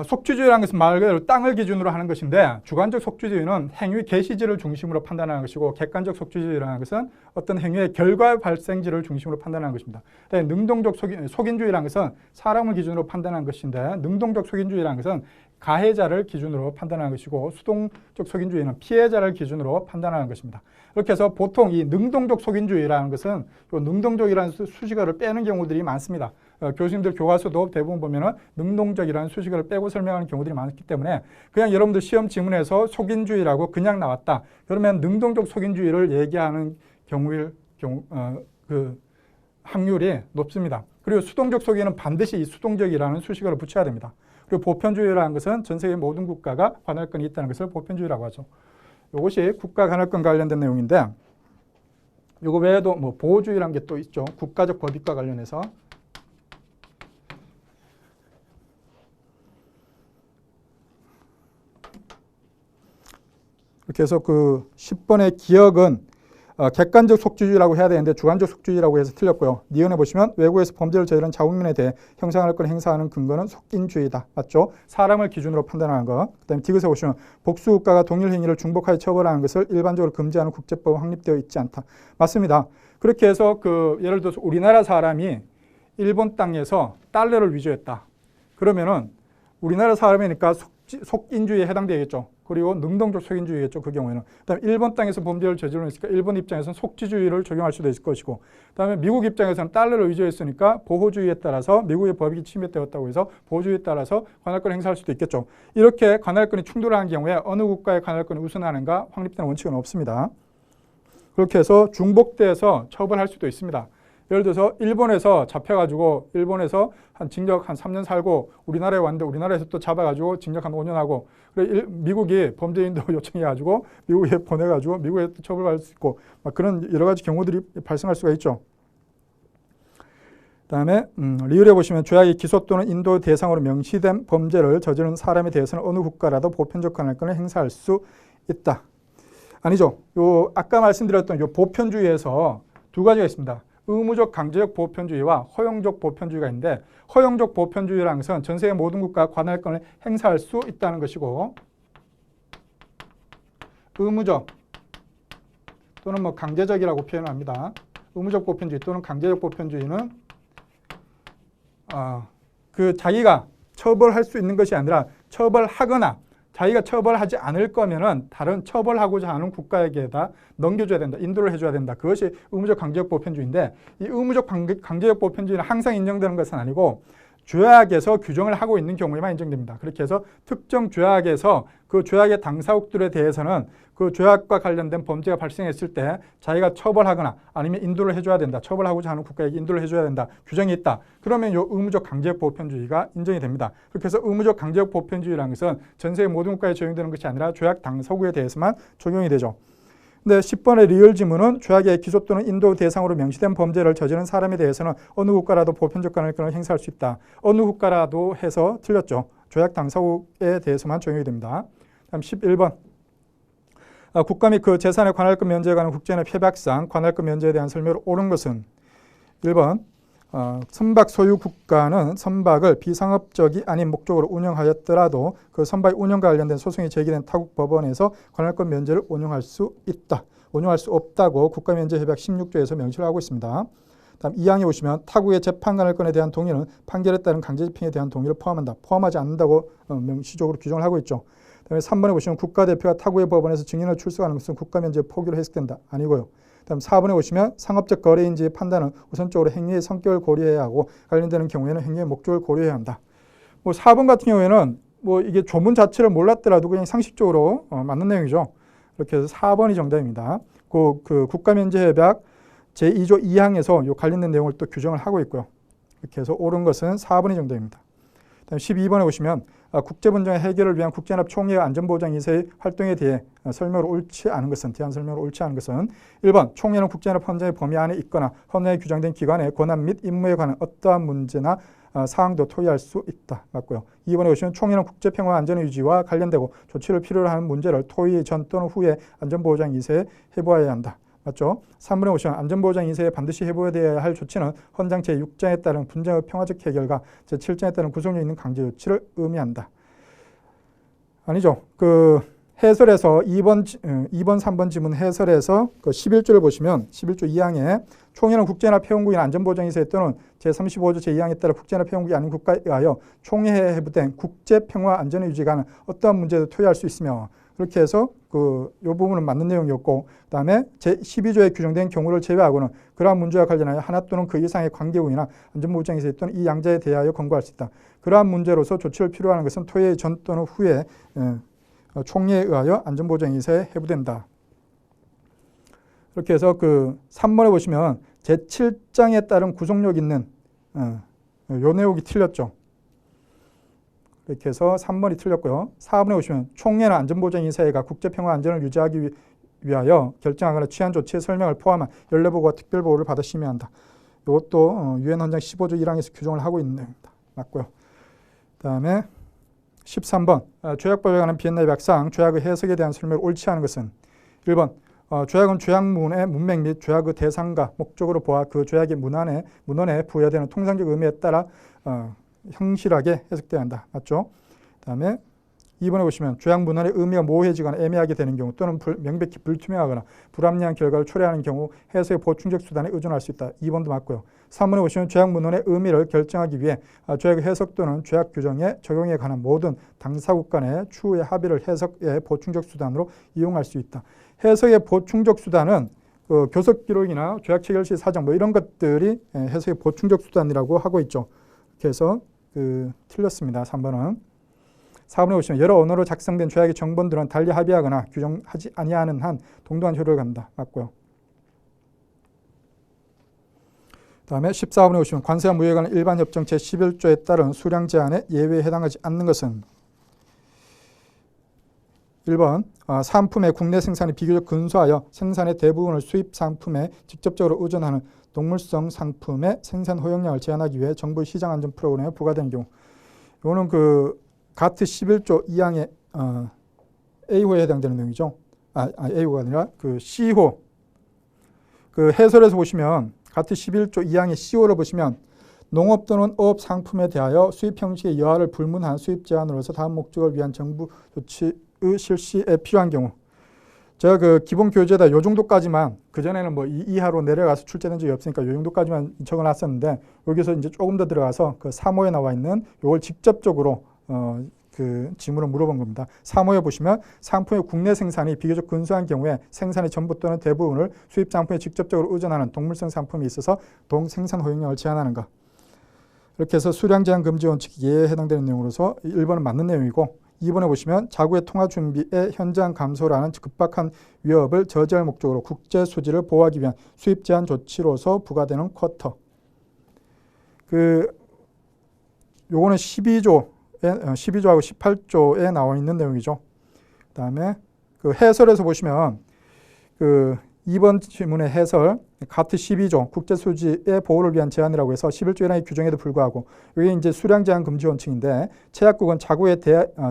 속죄주의라는 것은 말 그대로 땅을 기준으로 하는 것인데 주관적 속죄주의는 행위 개시지를 중심으로 판단하는 것이고 객관적 속죄주의라는 것은 어떤 행위의 결과 발생지를 중심으로 판단하는 것입니다. 능동적 속인주의라는 것은 사람을 기준으로 판단하는 것인데 능동적 속인주의라는 것은 가해자를 기준으로 판단하는 것이고 수동적 속인주의는 피해자를 기준으로 판단하는 것입니다. 이렇게 해서 보통 이 능동적 속인주의라는 것은 능동적이라는 수식어를 빼는 경우들이 많습니다. 교수님들 교과서도 대부분 보면은 능동적이라는 수식어를 빼고 설명하는 경우들이 많기 때문에 그냥 여러분들 시험 지문에서 속인주의라고 그냥 나왔다. 그러면 능동적 속인주의를 얘기하는 그 확률이 높습니다. 그리고 수동적 속인은 반드시 이 수동적이라는 수식어를 붙여야 됩니다. 그리고 보편주의라는 것은 전 세계 모든 국가가 관할권이 있다는 것을 보편주의라고 하죠. 이것이 국가 관할권 관련된 내용인데 이거 외에도 뭐 보호주의라는 게 또 있죠. 국가적 법익과 관련해서 이렇게 해서 그 10번의 기억은 객관적 속죄주의라고 해야 되는데 주관적 속죄주의라고 해서 틀렸고요. 니은에 보시면 외국에서 범죄를 저지른 자국민에 대해 형사관할권을 행사하는 근거는 속인주의다. 맞죠? 사람을 기준으로 판단하는 것. 그다음에 디귿에 보시면 복수국가가 동일 행위를 중복하여 처벌하는 것을 일반적으로 금지하는 국제법은 확립되어 있지 않다. 맞습니다. 그렇게 해서 예를 들어서 우리나라 사람이 일본 땅에서 달러를 위조했다. 그러면은 우리나라 사람이니까 속인주의에 해당되겠죠. 그리고 능동적 속인주의겠죠. 그 경우에는. 그다음에 일본 땅에서 범죄를 저질렀으니까 일본 입장에서는 속죄주의를 적용할 수도 있을 것이고 그다음에 미국 입장에서는 달러를 위조했으니까 보호주의에 따라서 미국의 법이 침해되었다고 해서 보호주의에 따라서 관할권을 행사할 수도 있겠죠. 이렇게 관할권이 충돌하는 경우에 어느 국가의 관할권이 우선하는가 확립되는 원칙은 없습니다. 그렇게 해서 중복돼서 처벌할 수도 있습니다. 예를 들어서 일본에서 잡혀가지고 일본에서 징역 한 3년 살고 우리나라에 왔는데 우리나라에서 또 잡아가지고 징역 한 5년 하고 그래 미국이 범죄인도 요청해가지고 미국에 보내가지고 미국에 또 처벌받을 수 있고 막 그런 여러 가지 경우들이 발생할 수가 있죠. 그다음에 리을에 보시면 죄악이 기소 또는 인도 대상으로 명시된 범죄를 저지른 사람에 대해서는 어느 국가라도 보편적 관할권을 행사할 수 있다. 아니죠. 요 아까 말씀드렸던 요 보편주의에서 두 가지가 있습니다. 의무적 강제적 보편주의와 허용적 보편주의가 있는데 허용적 보편주의라는 것은 전 세계 모든 국가가 관할권을 행사할 수 있다는 것이고 의무적 또는 뭐 강제적이라고 표현합니다. 의무적 보편주의 또는 강제적 보편주의는 자기가 처벌할 수 있는 것이 아니라 처벌하거나 자기가 처벌하지 않을 거면은 다른 처벌하고자 하는 국가에게다 넘겨줘야 된다. 인도를 해줘야 된다. 그것이 의무적 강제적 보편주의인데 이 의무적 강제적 보편주의는 항상 인정되는 것은 아니고 죄악에서 규정을 하고 있는 경우에만 인정됩니다. 그렇게 해서 특정 죄악에서 그 죄악의 당사국들에 대해서는 그 조약과 관련된 범죄가 발생했을 때 자기가 처벌하거나 아니면 인도를 해줘야 된다. 처벌하고자 하는 국가에게 인도를 해줘야 된다. 규정이 있다. 그러면 이 의무적 강제력 보편주의가 인정이 됩니다. 그렇게 해서 의무적 강제력 보편주의라는 것은 전 세계 모든 국가에 적용되는 것이 아니라 조약 당사국에 대해서만 적용이 되죠. 근데 10번의 리얼 지문은 조약의 기소 또는 인도 대상으로 명시된 범죄를 저지른 사람에 대해서는 어느 국가라도 보편적 관할권을 행사할 수 있다. 어느 국가라도 해서 틀렸죠. 조약 당사국에 대해서만 적용이 됩니다. 다음 11번. 국가 및 그 재산의 관할권 면제에 관한 국제연합 협약상 관할권 면제에 대한 설명으로 옳은 것은 1번 선박 소유 국가는 선박을 비상업적이 아닌 목적으로 운영하였더라도 그 선박의 운영과 관련된 소송이 제기된 타국 법원에서 관할권 면제를 운용할 수 있다. 운용할 수 없다고 국가면제협약 16조에서 명시를 하고 있습니다. 다음 2항에 보시면 타국의 재판 관할권에 대한 동의는 판결에 따른 강제집행에 대한 동의를 포함한다. 포함하지 않는다고 명시적으로 규정을 하고 있죠. 다음에 3번에 보시면 국가대표가 타국의 법원에서 증인을 출석하는 것은 국가면제 포기로 해석된다. 아니고요. 다음 4번에 보시면 상업적 거래인지의 판단은 우선적으로 행위의 성격을 고려해야 하고 관련되는 경우에는 행위의 목적을 고려해야 한다. 4번 같은 경우에는 이게 조문 자체를 몰랐더라도 그냥 상식적으로 맞는 내용이죠. 이렇게 해서 4번이 정답입니다. 그 국가면제협약 제2조 2항에서 요 관련된 내용을 또 규정을 하고 있고요. 이렇게 해서 옳은 것은 4번이 정답입니다. 다음 12번에 보시면 국제분쟁의 해결을 위한 국제연합 총회와 안전보장이사의 활동에 대해 설명으로 옳지 않은 것은 대한 설명으로 옳지 않은 것은 1번 총회는 국제연합 헌장의 범위 안에 있거나 헌장에 규정된 기관의 권한 및 임무에 관한 어떠한 문제나 사항도 토의할 수 있다. 맞고요. 2번에 보시면 총회는 국제평화 안전의 유지와 관련되고 조치를 필요로 하는 문제를 토의 전 또는 후에 안전보장이사에 해부해야 한다. 맞죠? 3번에 보시면 안전보장 인사에 반드시 해부해야 할 조치는 헌장 제6장에 따른 분쟁의 평화적 해결과 제7장에 따른 구속력 있는 강제 조치를 의미한다. 아니죠. 그 해설에서 2번, 3번 지문 해설에서 그 11조를 보시면 11조 2항에 총회는 국제연합 회원국인 안전보장인사에 또는 제35조 제2항에 따라 국제연합 회원국이 아닌 국가에 의하여 총회에 해부된 국제평화 안전의 유지에 관한 어떠한 문제도 토의할 수 있으며 그렇게 해서 이 부분은 맞는 내용이었고 그다음에 제12조에 규정된 경우를 제외하고는 그러한 문제와 관련하여 하나 또는 그 이상의 관계국이나 안전보장인사 또는 이 양자에 대하여 권고할 수 있다. 그러한 문제로서 조치를 필요로 하는 것은 토의 전 또는 후에 총회에 의하여 안전보장인사에 해부된다. 이렇게 해서 그 3번에 보시면 제7장에 따른 구속력 있는 요 내용이 틀렸죠. 이렇게 해서 3번이 틀렸고요. 4번에 보시면 총회나 안전보장인사회가 국제평화 안전을 유지하기 위하여 결정하거나 취한 조치의 설명을 포함한 연례보고와 특별보고를 받아 심의한다. 이것도 유엔 헌장 15조 1항에서 규정을 하고 있는 내용입니다. 맞고요. 그다음에 13번 조약법에 관한 비엔나 협약상 조약의 해석에 대한 설명을 옳지 않은 것은 1번 조약은 조약문의 문맥 및 조약의 대상과 목적으로 보아 그 조약의 문헌에 부여되는 통상적 의미에 따라 형실하게 해석돼야 한다. 맞죠? 그다음에 2번에 보시면 조약 문헌의 의미가 모호해지거나 애매하게 되는 경우 또는 명백히 불투명하거나 불합리한 결과를 초래하는 경우 해석의 보충적 수단에 의존할 수 있다. 2번도 맞고요. 3번에 보시면 조약 문헌의 의미를 결정하기 위해 조약의 해석 또는 조약 규정의 적용에 관한 모든 당사국 간의 추후의 합의를 해석의 보충적 수단으로 이용할 수 있다. 해석의 보충적 수단은 교섭 기록이나 조약 체결 시 사정 이런 것들이 해석의 보충적 수단이라고 하고 있죠. 그래서 틀렸습니다. 3번은. 4번에 보시면 여러 언어로 작성된 조약의 정본들은 달리 합의하거나 규정하지 아니하는 한 동등한 효력을 갖는다. 맞고요. 다음에 14번에 보시면 관세와 무역에 관한 일반 협정 제11조에 따른 수량 제한에 예외에 해당하지 않는 것은 1번 상품의 국내 생산이 비교적 근소하여 생산의 대부분을 수입 상품에 직접적으로 의존하는 동물성 상품의 생산 허용량을 제한하기 위해 정부의 시장 안전 프로그램에 부과되는 경우 이거는 가트 11조 2항의 A호에 해당되는 내용이죠. A호가 아니라 C호. 해설에서 보시면 가트 11조 2항의 C호를 보시면 농업 또는 어업 상품에 대하여 수입 형식의 여하를 불문한 수입 제한으로서 다음 목적을 위한 정부 조치의 실시에 필요한 경우 제가 기본 교재에다 요 정도까지만 그전에는 이 이하로 내려가서 출제된 적이 없으니까 요 정도까지만 적어놨었는데 여기서 이제 조금 더 들어가서 3호에 나와 있는 요걸 직접적으로 지문을 물어본 겁니다. 3호에 보시면 상품의 국내 생산이 비교적 근소한 경우에 생산의 전부 또는 대부분을 수입 상품에 직접적으로 의존하는 동물성 상품이 있어서 동생산 허용량을 제한하는 것. 이렇게 해서 수량 제한 금지 원칙 예에 해당되는 내용으로서 1번은 맞는 내용이고 2번에 보시면 자구의 통화 준비의 현저한 감소라는 급박한 위협을 저지할 목적으로 국제 수지를 보호하기 위한 수입 제한 조치로서 부과되는 쿼터. 요거는 12조하고 18조에 나와 있는 내용이죠. 그다음에 그 해설에서 보시면 2번 질문의 해설, 가트 12조 국제수지의 보호를 위한 제한이라고 해서 11조의 규정에도 불구하고 이게 이제 수량 제한 금지 원칙인데 채약국은 자구의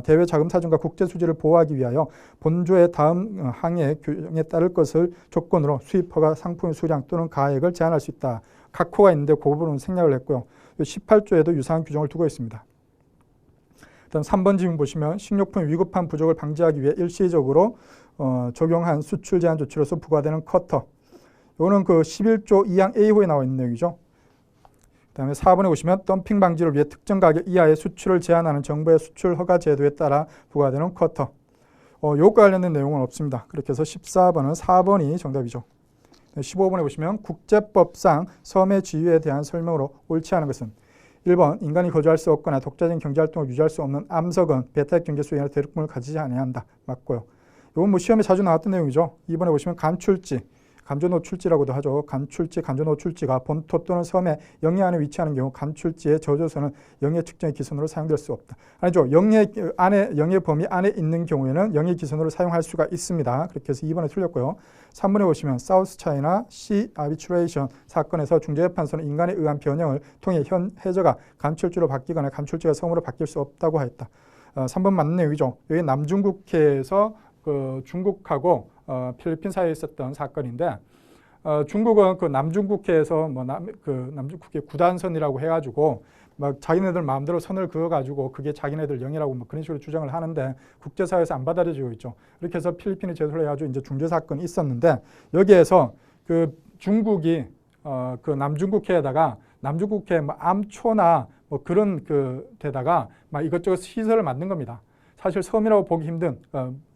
대외 자금 사정과 국제수지를 보호하기 위하여 본조의 다음 항의 규정에 따를 것을 조건으로 수입 허가 상품의 수량 또는 가액을 제한할 수 있다. 각호가 있는데 그 부분은 생략을 했고요. 18조에도 유사한 규정을 두고 있습니다. 다음 3번 질문 보시면 식료품 위급한 부족을 방지하기 위해 일시적으로 적용한 수출 제한 조치로서 부과되는 쿼터. 이거는 그 11조 2항 A호에 나와 있는 내용이죠. 그다음에 4번에 보시면 덤핑 방지를 위해 특정 가격 이하의 수출을 제한하는 정부의 수출 허가 제도에 따라 부과되는 쿼터. 요것과 관련된 내용은 없습니다. 그렇게 해서 14번은 4번이 정답이죠. 15번에 보시면 국제법상 섬의 지위에 대한 설명으로 옳지 않은 것은 1번 인간이 거주할 수 없거나 독자적인 경제활동을 유지할 수 없는 암석은 배타적 경제 수행이나 대륙금을 가지지 아니한다. 맞고요. 이건 뭐 시험에 자주 나왔던 내용이죠. 2번에 보시면 간출지, 간조노출지라고도 하죠. 간출지, 간조노출지가 본토 또는 섬의 영해 안에 위치하는 경우 간출지의 저조선은 영해 측정의 기선으로 사용될 수 없다. 아니죠. 영해 범위 안에 있는 경우에는 영해 기선으로 사용할 수가 있습니다. 그렇게 해서 2번에 틀렸고요. 3번에 보시면 사우스 차이나 시 아비트레이션 사건에서 중재재판소는 인간에 의한 변형을 통해 현 해저가 간출지로 바뀌거나 간출지가 섬으로 바뀔 수 없다고 하였다. 3번 맞는 내용이죠. 여기 남중국해에서 중국하고 필리핀 사이에 있었던 사건인데 중국은 그 남중국해에서 남중국해 구단선이라고 해가지고 막 자기네들 마음대로 선을 그어가지고 그게 자기네들 영해라고 뭐 그런 식으로 주장을 하는데 국제사회에서 안 받아들여지고 있죠. 이렇게 해서 필리핀이 제소를 해가지고 이제 중재 사건이 있었는데 여기에서 그 중국이 그 남중국해에다가 남중국해 뭐 암초나 뭐 그런 데다가 막 이것저것 시설을 만든 겁니다. 사실 섬이라고 보기 힘든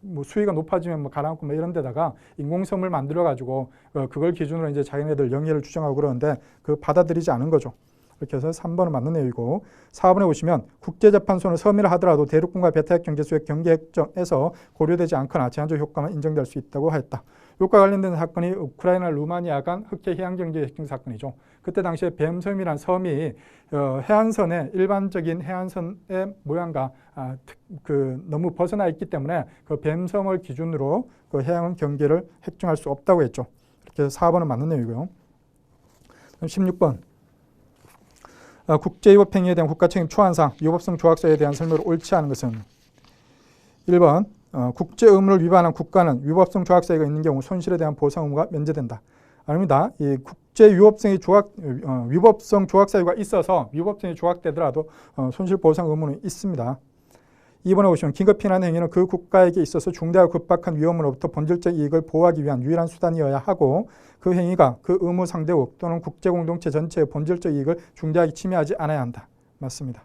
뭐 수위가 높아지면 뭐 가라앉고 뭐 이런 데다가 인공섬을 만들어 가지고 그걸 기준으로 이제 자기네들 영해를 주장하고 그러는데 받아들이지 않은 거죠. 이렇게 해서 3번은 맞는 내용이고 4번에 보시면 국제재판소는 섬이라 하더라도 대륙군과 배타적 경제수역 경계협정에서 고려되지 않거나 제한적 효과만 인정될 수 있다고 하였다. 이것과 관련된 사건이 우크라이나 루마니아 간 흑해 해양경제협정 사건이죠. 그때 당시에 뱀섬이라는 섬이 해안선의 일반적인 해안선의 모양과 너무 벗어나 있기 때문에 그 뱀섬을 기준으로 그 해양 경계를 획정할 수 없다고 했죠. 이렇게 해서 4번은 맞는 내용이고요. 16번. 국제위법 행위에 대한 국가책임 초안상 위법성 조약서에 대한 설명으로 옳지 않은 것은 1번 국제 의무를 위반한 국가는 위법성 조약서가 있는 경우 손실에 대한 보상 의무가 면제된다. 아닙니다. 이 국제 위법성 조약 사유가 있어서 위법성이 조약되더라도 손실 보상 의무는 있습니다. 2번에 보시면 긴급 피난 행위는 그 국가에게 있어서 중대하고 급박한 위험으로부터 본질적 이익을 보호하기 위한 유일한 수단이어야 하고 그 행위가 그 의무 상대국 또는 국제 공동체 전체의 본질적 이익을 중대하게 침해하지 않아야 한다. 맞습니다.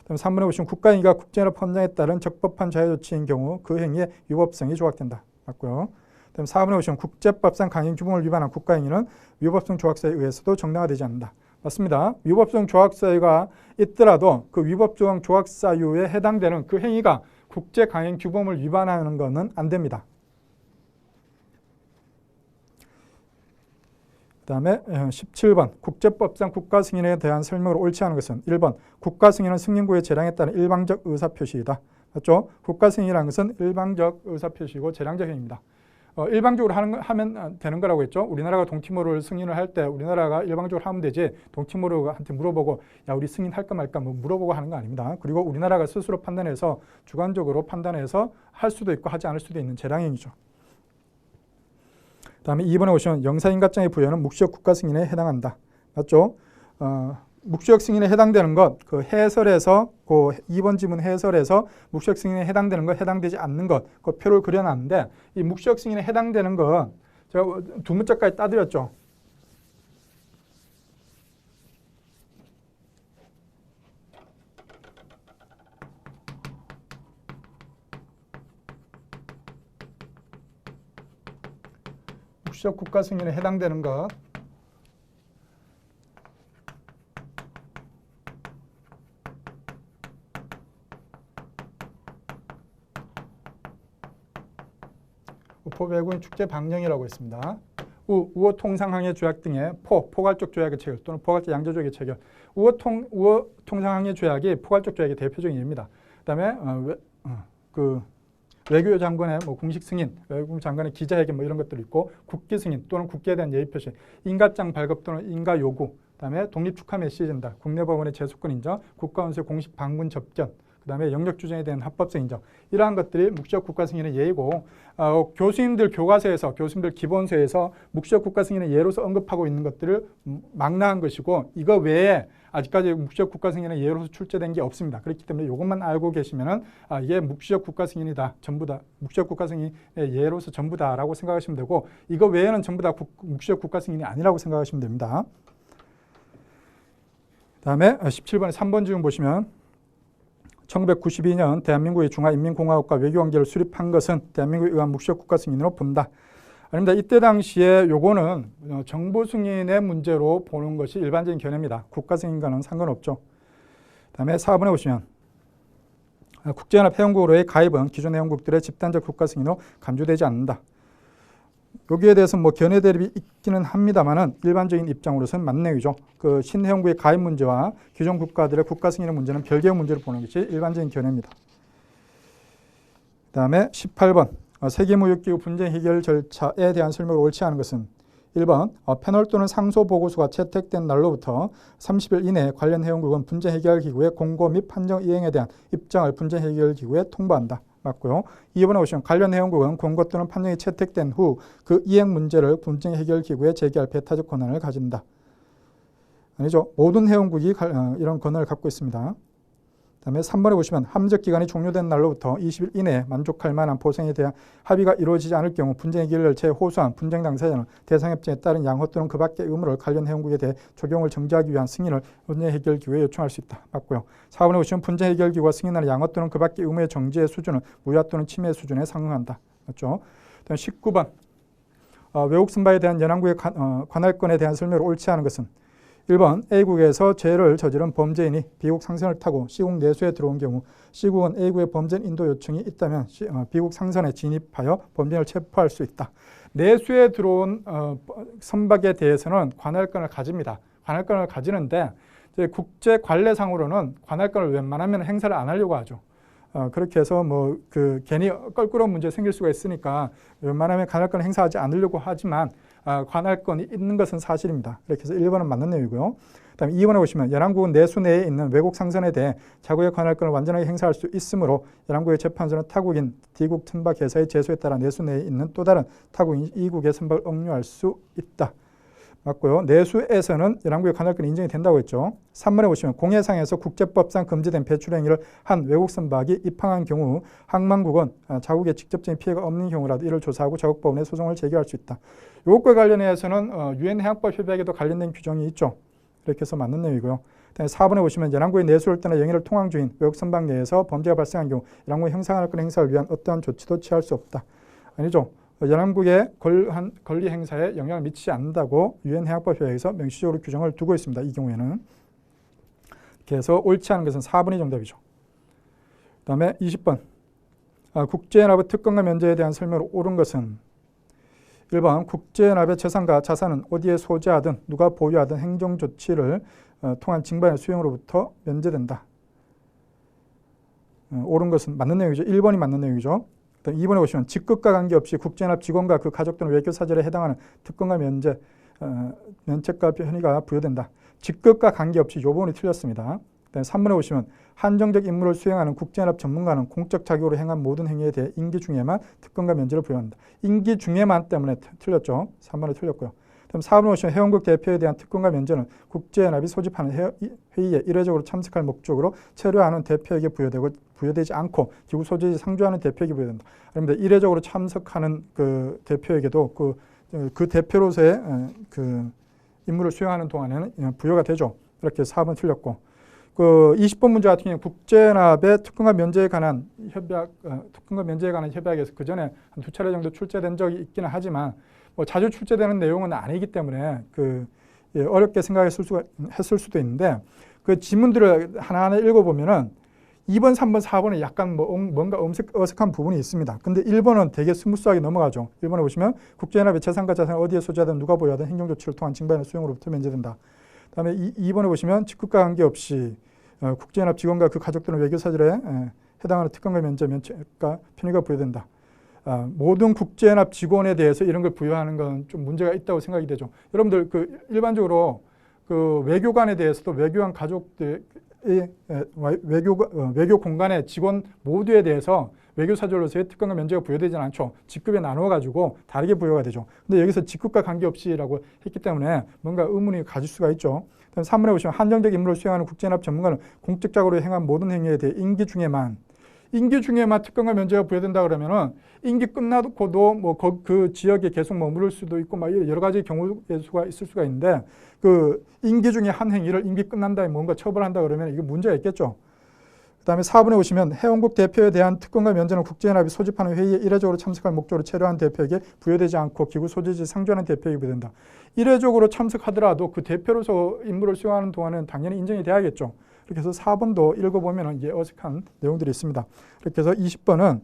그다음 3번에 보시면 국가행위가 국제연합 헌장에 따른 적법한 자해 조치인 경우 그 행위의 위법성이 조각된다. 맞고요. 그다음 4번에 보시면 국제법상 강행 규범을 위반한 국가행위는 위법성 조약서에 의해서도 정당화되지 않는다. 맞습니다. 위법성 조약사유가 있더라도 그 위법성 조약사유에 해당되는 그 행위가 국제 강행 규범을 위반하는 것은 안 됩니다. 그 다음에 17번 국제법상 국가 승인에 대한 설명으로 옳지 않은 것은 1번 국가 승인은 승인국의 재량에 따른 일방적 의사표시이다. 맞죠? 국가 승인이라는 것은 일방적 의사표시고 재량적 행위입니다. 일방적으로 하면 되는 거라고 했죠. 우리나라가 동티모르를 승인을 할 때 우리나라가 일방적으로 하면 되지 동티모르한테 물어보고 야 우리 승인할까 말까 뭐 물어보고 하는 거 아닙니다. 그리고 우리나라가 스스로 판단해서 주관적으로 판단해서 할 수도 있고 하지 않을 수도 있는 재량행위죠. 다음에 2번에 보시면 영사인가장의 부여는 묵시적 국가 승인에 해당한다. 맞죠? 묵시적 승인에 해당되는 것, 그 해설에서, 그 2번 지문 해설에서 묵시적 승인에 해당되는 것, 해당되지 않는 것, 그 표를 그려놨는데, 이 묵시적 승인에 해당되는 것, 제가 두 문자까지 따드렸죠. 묵시적 국가 승인에 해당되는 것, 포배구인 축제 방령이라고 있습니다. 우호 통상항해 조약 등의 포괄적 조약의 체결 또는 포괄적 양자 조약의 체결. 우호 통상항해 조약이 포괄적 조약의 대표적인 예입니다. 그다음에 외교 장관의 뭐 공식 승인, 외교 장관의 기자회견 뭐 이런 것들이 있고 국기 승인 또는 국기에 대한 예의 표시, 인가장 발급 또는 인가 요구, 그다음에 독립 축하 메시지 전달, 국내 법원의 제소권 인정, 국가원수의 공식 방문 접견, 그다음에 영역 주장에 대한 합법성 인정, 이러한 것들이 묵시적 국가 승인의 예이고 교수님들 교과서에서 교수님들 기본서에서 묵시적 국가 승인의 예로서 언급하고 있는 것들을 망라한 것이고 이거 외에 아직까지 묵시적 국가 승인의 예로서 출제된 게 없습니다. 그렇기 때문에 이것만 알고 계시면은 이게 묵시적 국가 승인이다, 전부다, 묵시적 국가 승인의 예로서 전부다라고 생각하시면 되고 이거 외에는 전부 다 묵시적 국가 승인이 아니라고 생각하시면 됩니다. 다음에 17번에 3번 질문 보시면 1992년 대한민국의 중화인민공화국과 외교관계를 수립한 것은 대한민국에 의한 묵시적 국가 승인으로 본다. 아닙니다. 이때 당시에 요거는 정부 승인의 문제로 보는 것이 일반적인 견해입니다. 국가 승인과는 상관없죠. 다음에 4번에 보시면 국제연합 회원국으로의 가입은 기존 회원국들의 집단적 국가 승인으로 간주되지 않는다. 여기에 대해서 뭐 견해 대립이 있기는 합니다만은 일반적인 입장으로서는 맞는 내용이죠. 그 신회원국의 가입 문제와 기존 국가들의 국가 승인의 문제는 별개의 문제로 보는 것이 일반적인 견해입니다. 그다음에 18번 세계무역기구 분쟁 해결 절차에 대한 설명을 옳지 않은 것은 1번 패널 또는 상소 보고서가 채택된 날로부터 30일 이내에 관련 회원국은 분쟁 해결 기구의 공고 및 판정 이행에 대한 입장을 분쟁 해결 기구에 통보한다. 맞고요. 2번에 보시면 관련 회원국은 공고 또는 판정이 채택된 후 그 이행 문제를 분쟁 해결 기구에 제기할 배타적 권한을 가진다. 아니죠. 모든 회원국이 이런 권한을 갖고 있습니다. 그다음에 3번에 보시면 함적 기간이 종료된 날로부터 20일 이내에 만족할 만한 보상에 대한 합의가 이루어지지 않을 경우 분쟁 해결 절차에 호소한 분쟁 당사자는 대상협정에 따른 양호 또는 그 밖의 의무를 관련 회원국에 대해 적용을 정지하기 위한 승인을 분쟁 해결 기구에 요청할 수 있다. 맞고요. 4번에 보시면 분쟁 해결 기구가 승인하는 양호 또는 그 밖의 의무의 정지의 수준은 무효 또는 침해 수준에 상응한다. 맞죠? 그다음 19번 외국 선박에 대한 연합국의 관할권에 대한 설명을 옳지 않은 것은 1번 A국에서 죄를 저지른 범죄인이 B국 상선을 타고 C국 내수에 들어온 경우 C국은 A국의 범죄인 인도 요청이 있다면 B국 상선에 진입하여 범죄인을 체포할 수 있다. 내수에 들어온 선박에 대해서는 관할권을 가집니다. 관할권을 가지는데 이제 국제 관례상으로는 관할권을 웬만하면 행사를 안 하려고 하죠. 그렇게 해서 뭐 괜히 껄끄러운 문제 생길 수가 있으니까 웬만하면 관할권을 행사하지 않으려고 하지만 관할권이 있는 것은 사실입니다. 이렇게 해서 1번은 맞는 내용이고요. 그다음에 2번에 보시면 연합국은 내수 내에 있는 외국 상선에 대해 자국의 관할권을 완전하게 행사할 수 있으므로 연합국의 재판소는 타국인 D국 선박 회사의 제소에 따라 내수 내에 있는 또 다른 타국인 E국의 선박을 억류할 수 있다. 맞고요. 내수에서는 연합국의 관할권이 인정이 된다고 했죠. 3번에 보시면 공해상에서 국제법상 금지된 배출 행위를 한 외국 선박이 입항한 경우 항만국은 자국에 직접적인 피해가 없는 경우라도 이를 조사하고 자국 법원에 소송을 제기할 수 있다. 이것과 관련해서는 유엔 해양법 협약에도 관련된 규정이 있죠. 이렇게 해서 맞는 내용이고요. 4번에 보시면 연합국의 내수를 떠나 영해를 통항 중인 외국 선박 내에서 범죄가 발생한 경우 연합국의 형사관할권 행사를 위한 어떠한 조치도 취할 수 없다. 아니죠. 연합국의 권리 행사에 영향을 미치지 않는다고 유엔 해양법 협약에서 명시적으로 규정을 두고 있습니다. 이 경우에는. 이렇게 해서 옳지 않은 것은 4번이 정답이죠. 그 다음에 20번 국제연합의 특권과 면제에 대한 설명으로 옳은 것은 1번 국제연합의 재산과 자산은 어디에 소재하든 누가 보유하든 행정조치를 통한 징발의 수용으로부터 면제된다. 옳은 것은 맞는 내용이죠. 1번이 맞는 내용이죠. 2번에 보시면 직급과 관계없이 국제연합 직원과 그 가족 또는 외교사절에 해당하는 특권과 면책과 편의가 부여된다. 직급과 관계없이 이 부분이 틀렸습니다. 3번에 보시면 한정적 임무를 수행하는 국제연합 전문가는 공적 자격으로 행한 모든 행위에 대해 임기 중에만 특권과 면제를 부여한다. 임기 중에만 때문에 틀렸죠. 3번에 틀렸고요. 그럼 4번에 보시면 회원국 대표에 대한 특권과 면제는 국제연합이 소집하는 회의에 일회적으로 참석할 목적으로 체류하는 대표에게 부여되지 않고 기구 소재지 상주하는 대표에게 부여된다. 그런데 일회적으로 참석하는 그 대표에게도 그 대표로서의 임무를 수행하는 동안에는 부여가 되죠. 이렇게 4번 틀렸고 20번 문제 같은 경우는 국제연합의 특권과 면제에 관한 협약에서 그 전에 한 2차례 정도 출제된 적이 있기는 하지만 뭐 자주 출제되는 내용은 아니기 때문에 어렵게 생각했을 수도 있는데 그 지문들을 하나하나 읽어보면은 2번, 3번, 4번에 약간 뭔가 어색한 부분이 있습니다. 근데 1번은 되게 스무스하게 넘어가죠. 1번에 보시면 국제연합의 재산과 자산을 어디에 소지하든 누가 보유하든 행정조치를 통한 징발이나 수용으로부터 면제된다. 그다음에 2번에 보시면 직급과 관계없이 국제연합 직원과 그 가족들은 외교사절에 해당하는 특권과 면제가 편의가 부여된다. 모든 국제연합 직원에 대해서 이런 걸 부여하는 건 좀 문제가 있다고 생각이 되죠. 여러분들 그 일반적으로 그 외교관에 대해서도 외교관 가족들 외교 공간의 직원 모두에 대해서 외교사절로서의 특권과 면제가 부여되지는 않죠. 직급에 나누어가지고 다르게 부여가 되죠. 근데 여기서 직급과 관계없이라고 했기 때문에 뭔가 의문이 가질 수가 있죠. 그다음 3번에 보시면 한정적 임무를 수행하는 국제연합 전문가는 공적적으로 행한 모든 행위에 대해 임기 중에만 특권과 면제가 부여된다 그러면은 임기 끝나고도 뭐 그 지역에 계속 머무를 수도 있고 막 여러 가지 경우의 수가 있을 수가 있는데 그 임기 중에 한 행위를 임기 끝난 다음에 뭔가 처벌한다 그러면 이게 문제가 있겠죠. 그다음에 4번에 보시면 회원국 대표에 대한 특권과 면제는 국제연합이 소집하는 회의에 이례적으로 참석할 목적으로 체류한 대표에게 부여되지 않고 기구 소재지 상주하는 대표에게 부여된다. 이례적으로 참석하더라도 그 대표로서 임무를 수행하는 동안은 당연히 인정이 돼야겠죠. 이렇게 해서 4번도 읽어보면 이게 어색한 내용들이 있습니다. 이렇게 해서 20번은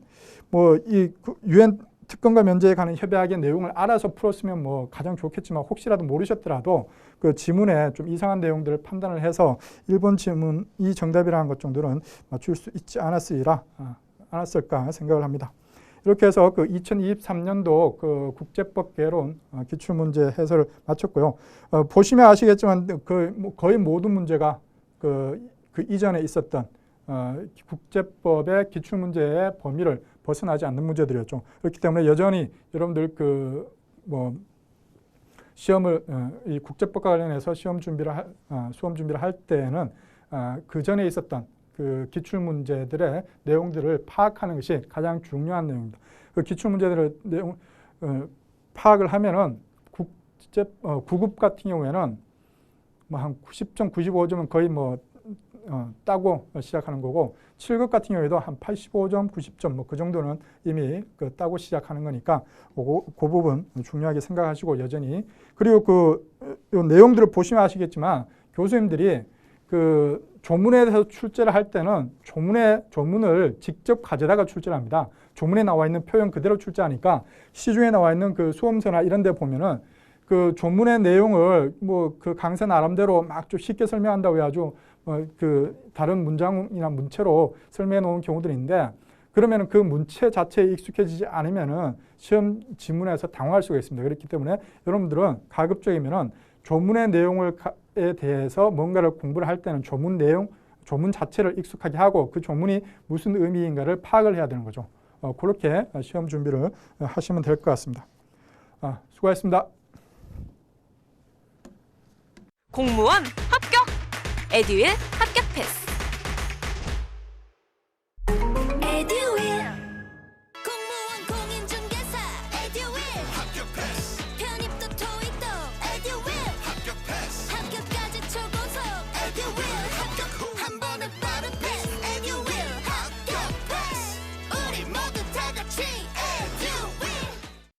뭐 이 유엔 특권과 면제에 관한 협약의 내용을 알아서 풀었으면 뭐 가장 좋겠지만 혹시라도 모르셨더라도 그 지문에 좀 이상한 내용들을 판단을 해서 1번 지문이 정답이라는 것 정도는 맞출 수 있지 않았을까 생각을 합니다. 이렇게 해서 그 2023년도 그 국제법 개론 기출문제 해설을 마쳤고요. 보시면 아시겠지만 거의 모든 문제가 그 이전에 있었던 국제법의 기출문제의 범위를 벗어나지 않는 문제들이었죠. 그렇기 때문에 여전히 여러분들 시험을 이 국제법과 관련해서 수험 준비를 할 때에는 그 전에 있었던 그 기출 문제들의 내용들을 파악하는 것이 가장 중요한 내용입니다. 그 기출 문제들의 내용 파악을 하면은 9급 같은 경우에는 뭐 한 90점, 95점은 거의 따고 시작하는 거고 7급 같은 경우에도 한 85점, 90점 뭐 그 정도는 이미 따고 시작하는 거니까 그 부분 중요하게 생각하시고 여전히 그리고 요 내용들을 보시면 아시겠지만 교수님들이 그 조문에 대해서 출제를 할 때는 조문을 직접 가져다가 출제를 합니다. 조문에 나와 있는 표현 그대로 출제하니까 시중에 나와 있는 그 수험서나 이런 데 보면은 그 조문의 내용을 그 강사 나름대로 막 좀 쉽게 설명한다고 해가지고 그 다른 문장이나 문체로 설명해 놓은 경우들이 있는데 그러면은 그 문체 자체에 익숙해지지 않으면은 시험 지문에서 당황할 수가 있습니다. 그렇기 때문에 여러분들은 가급적이면은 조문의 내용에 대해서 뭔가를 공부를 할 때는 조문 자체를 익숙하게 하고 그 조문이 무슨 의미인가를 파악을 해야 되는 거죠. 그렇게 시험 준비를 하시면 될 것 같습니다. 수고하셨습니다. 공무원 합격! 에듀윌 합격 패스!